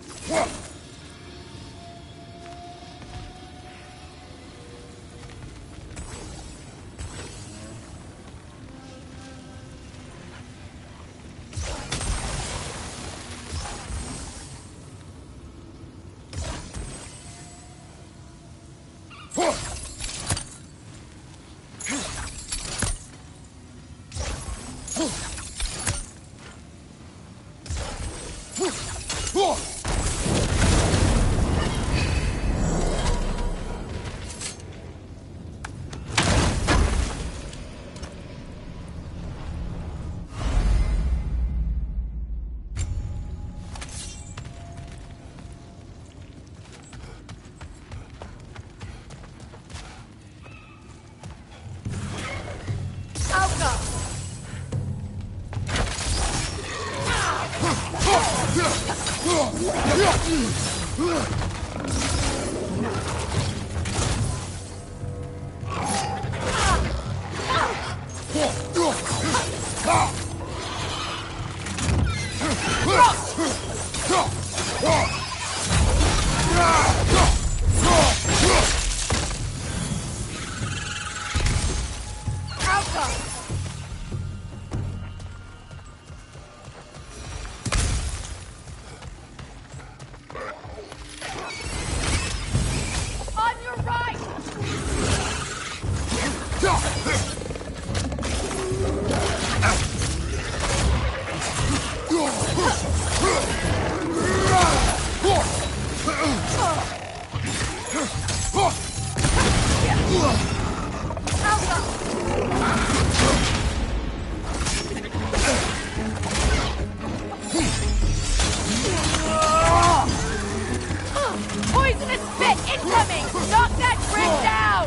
Poisonous spit incoming! Knock that grid down!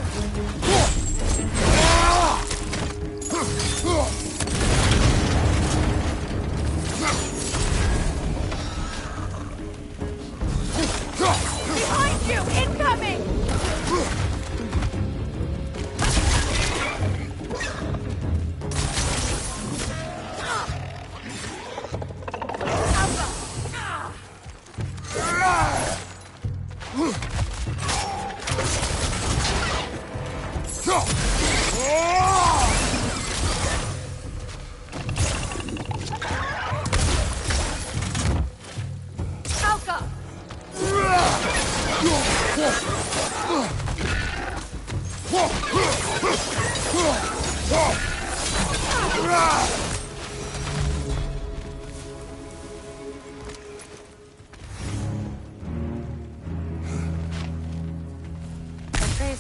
Behind you! Incoming!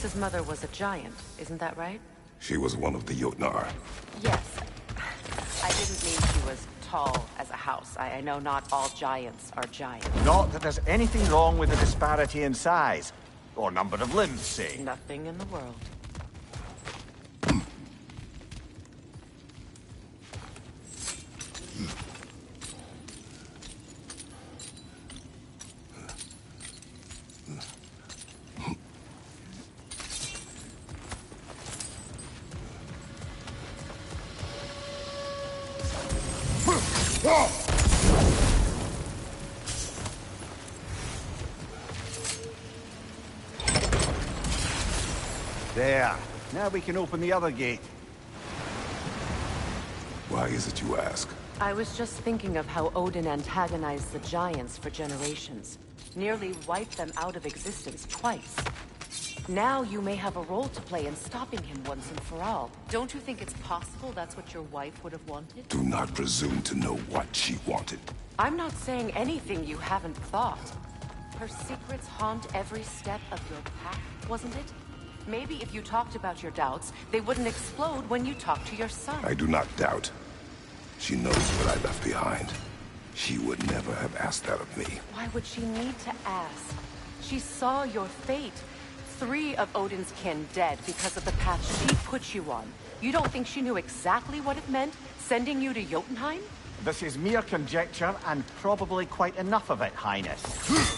Valence's mother was a giant, isn't that right? She was one of the Jotnar. Yes. I didn't mean she was tall as a house. I know not all giants are giants. Not that there's anything wrong with the disparity in size. Or number of limbs, say. Nothing in the world. There. Now we can open the other gate. Why is it you ask? I was just thinking of how Odin antagonized the giants for generations. Nearly wiped them out of existence twice. Now you may have a role to play in stopping him once and for all. Don't you think it's possible that's what your wife would have wanted? Do not presume to know what she wanted. I'm not saying anything you haven't thought. Her secrets haunt every step of your path, wasn't it? Maybe if you talked about your doubts, they wouldn't explode when you talked to your son. I do not doubt. She knows what I left behind. She would never have asked that of me. Why would she need to ask? She saw your fate. 3 of Odin's kin dead because of the path she put you on. You don't think she knew exactly what it meant, sending you to Jotunheim? This is mere conjecture, and probably quite enough of it, Highness.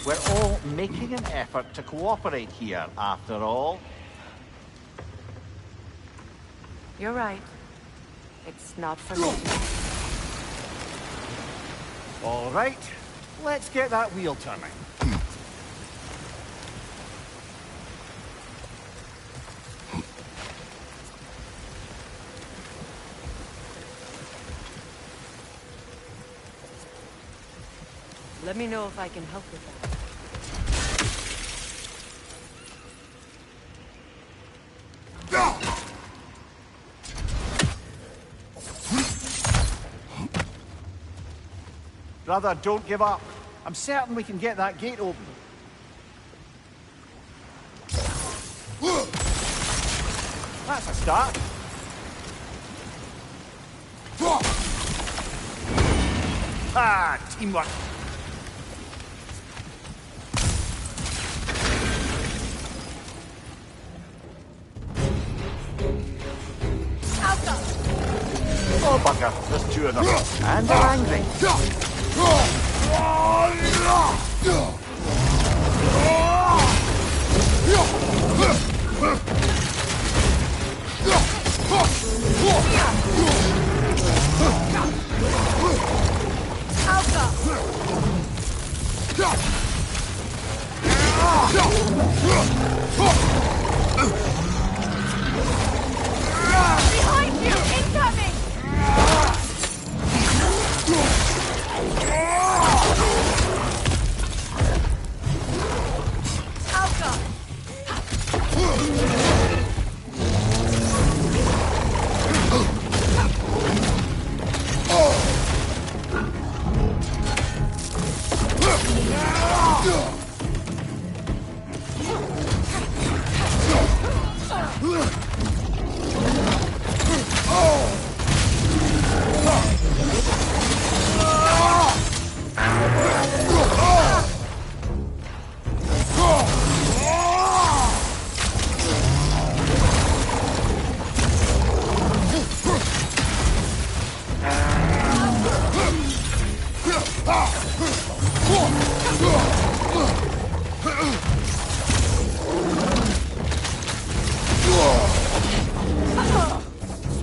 We're all making an effort to cooperate here, after all. You're right. It's not for me. All right, let's get that wheel turning. Let me know if I can help with that. Brother, don't give up. I'm certain we can get that gate open. That's a start. Ah, teamwork. Oh, bugger. There's 2 of them. And they're angry. Behind you! Incoming!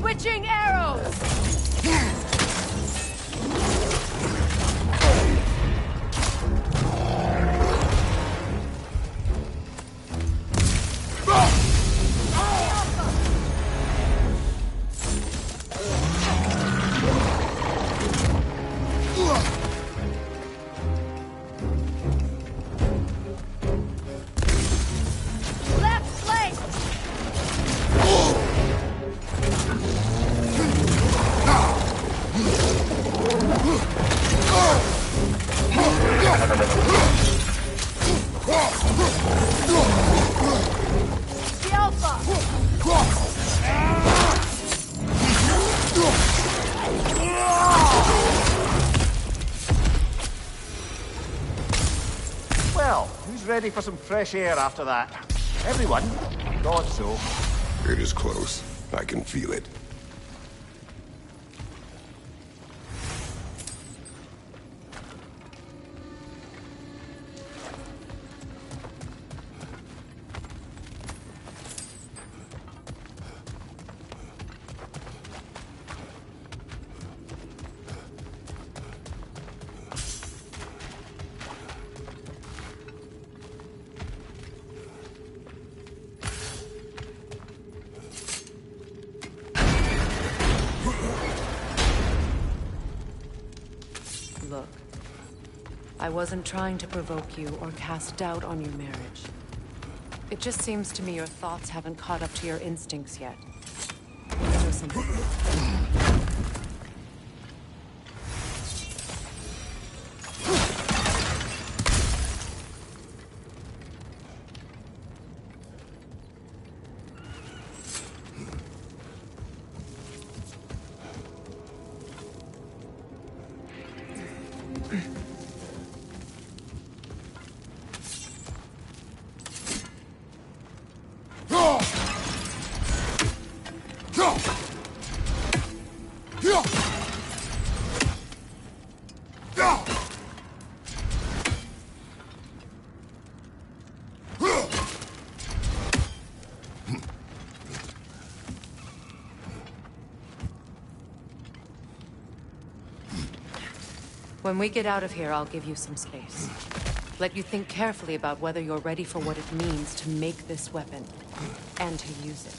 Switching arrows! Left flank! The Alpha! Well, who's ready for some fresh air after that? Everyone? Thought so. It is close. I can feel it. Look, I wasn't trying to provoke you or cast doubt on your marriage. It just seems to me your thoughts haven't caught up to your instincts yet. Or something. When we get out of here, I'll give you some space. Let you think carefully about whether you're ready for what it means to make this weapon, and to use it.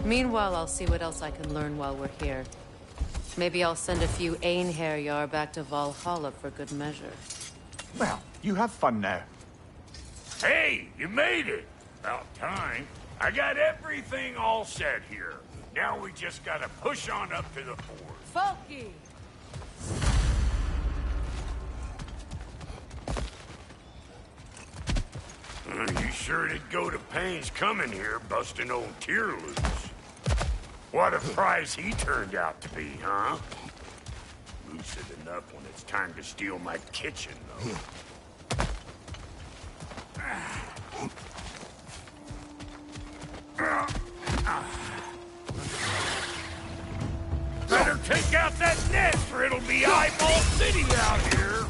Meanwhile, I'll see what else I can learn while we're here. Maybe I'll send a few Einherjar back to Valhalla for good measure. Well, you have fun now. Hey, you made it! About time. I got everything all set here. Now we just gotta push on up to the fort. Falky! You sure did go to pains coming here, busting old Tyr loose. What a prize he turned out to be, huh? Lucid enough when it's time to steal my kitchen, though. Better take out that nest, or it'll be Eyeball City out here.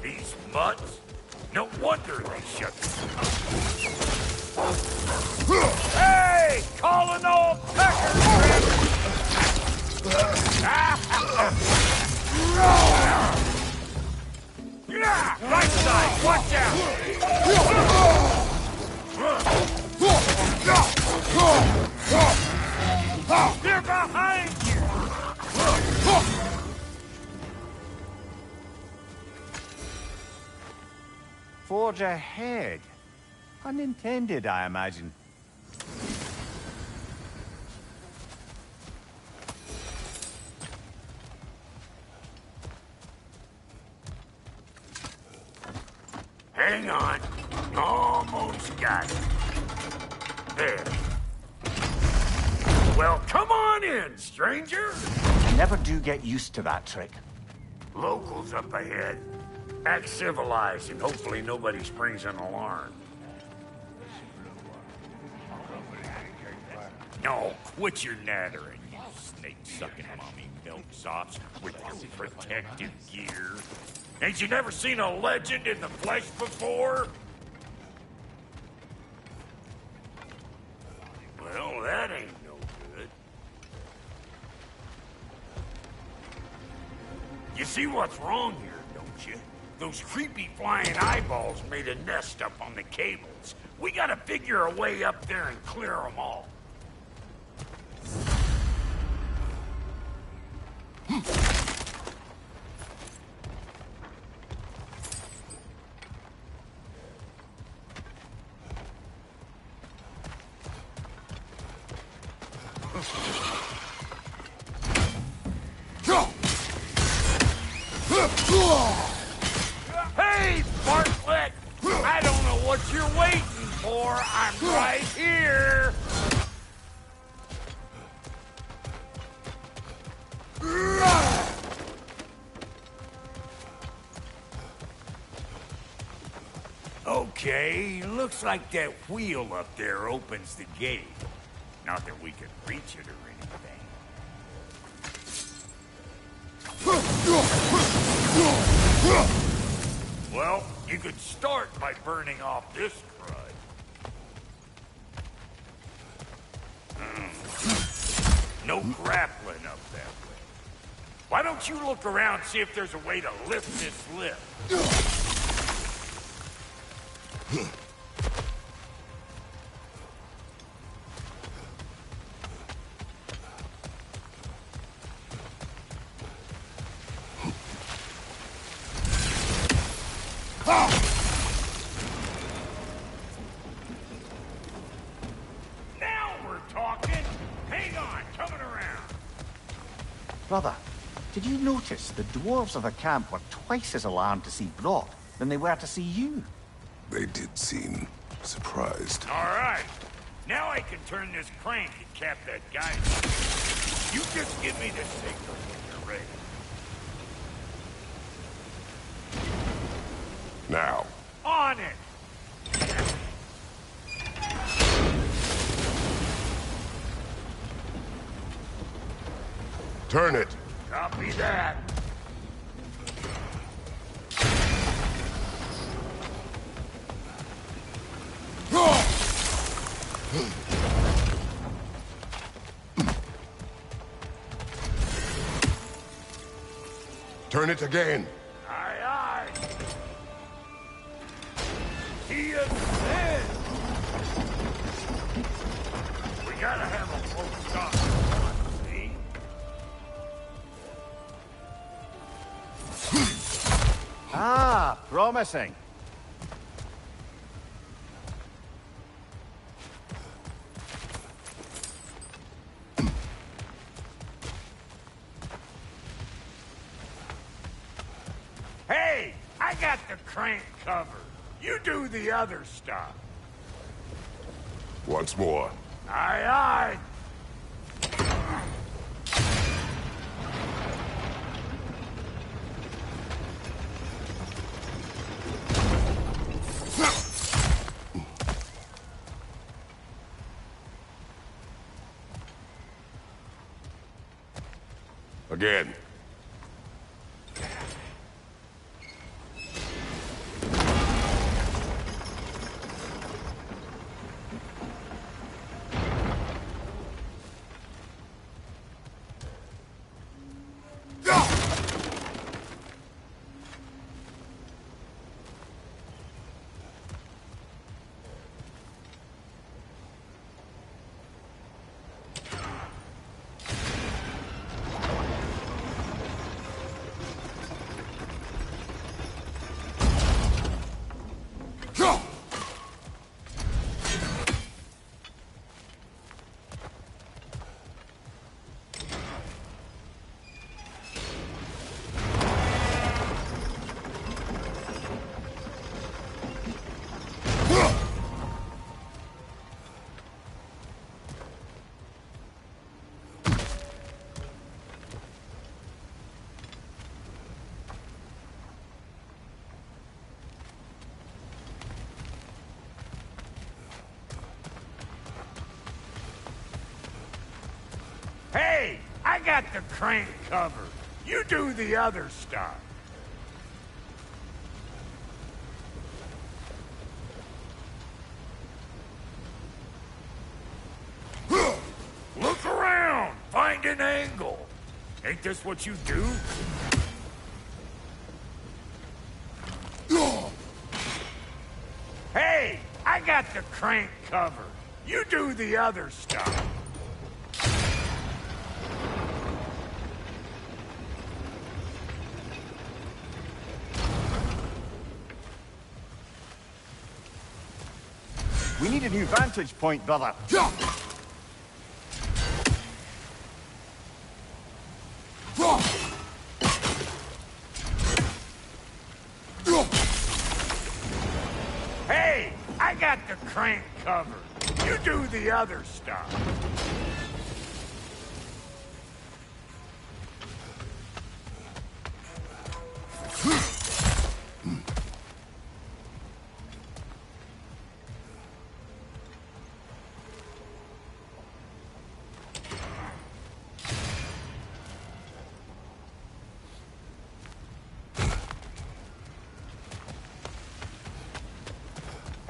These mutts? No wonder they shut the... Hey! Calling all peckers! Right side, watch out! They're behind you! Forge ahead. Unintended, I imagine. Hang on. Almost got it. There. Well, come on in, stranger. Never do get used to that trick. Locals up ahead. Act civilized and hopefully nobody springs an alarm. No, quit your nattering, you snake-sucking mommy milksops with your protective gear. Ain't you never seen a legend in the flesh before? Well, that ain't no good. You see what's wrong here, don't you? Those creepy flying eyeballs made a nest up on the cables. We gotta figure a way up there and clear them all. Hey, Bartlett! I don't know what you're waiting for. I'm right here. Okay, looks like that wheel up there opens the gate. Not that we can reach it or anything. Well, you could start by burning off this crud. No grappling up that way. Why don't you look around, see if there's a way to lift this lift? Now we're talking. Hang on, coming around. Brother, did you notice the dwarves of the camp were twice as alarmed to see Brock than they were to see you? They did seem surprised. All right. Now I can turn this crank and cap that guy. You just give me the signal when you're ready. Now. On it! Turn it. Copy that. Turn it again. Aye, aye. He is dead. We gotta have a full stop. See? Ah, promising. Hey, I got the crank covered. You do the other stuff. Once more. Aye, aye. Again. Hey, I got the crank covered. You do the other stuff. Look around. Find an angle. Ain't this what you do? Hey, I got the crank covered. You do the other stuff. We need a new vantage point, brother. Hey, I got the crank covered. You do the other stuff.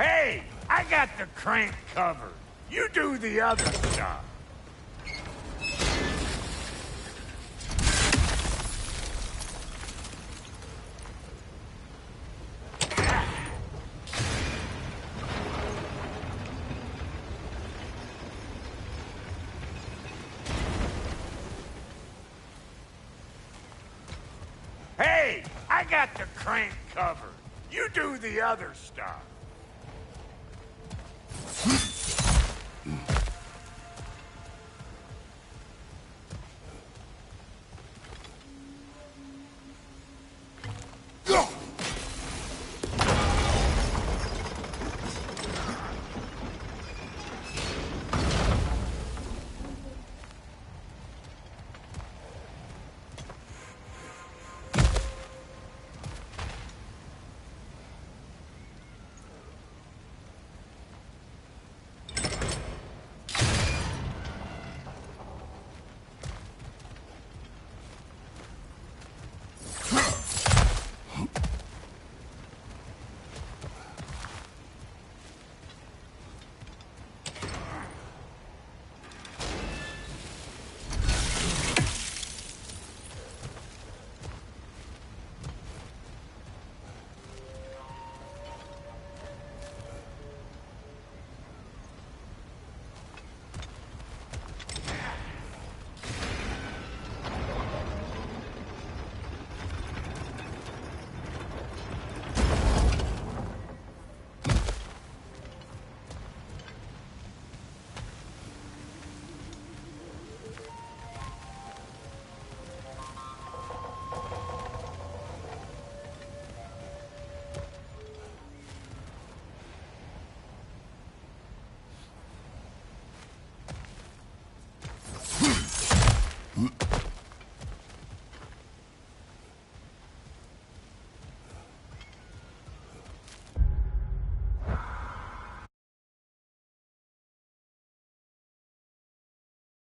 Hey, I got the crank covered. You do the other stuff. Hey, I got the crank covered. You do the other stuff.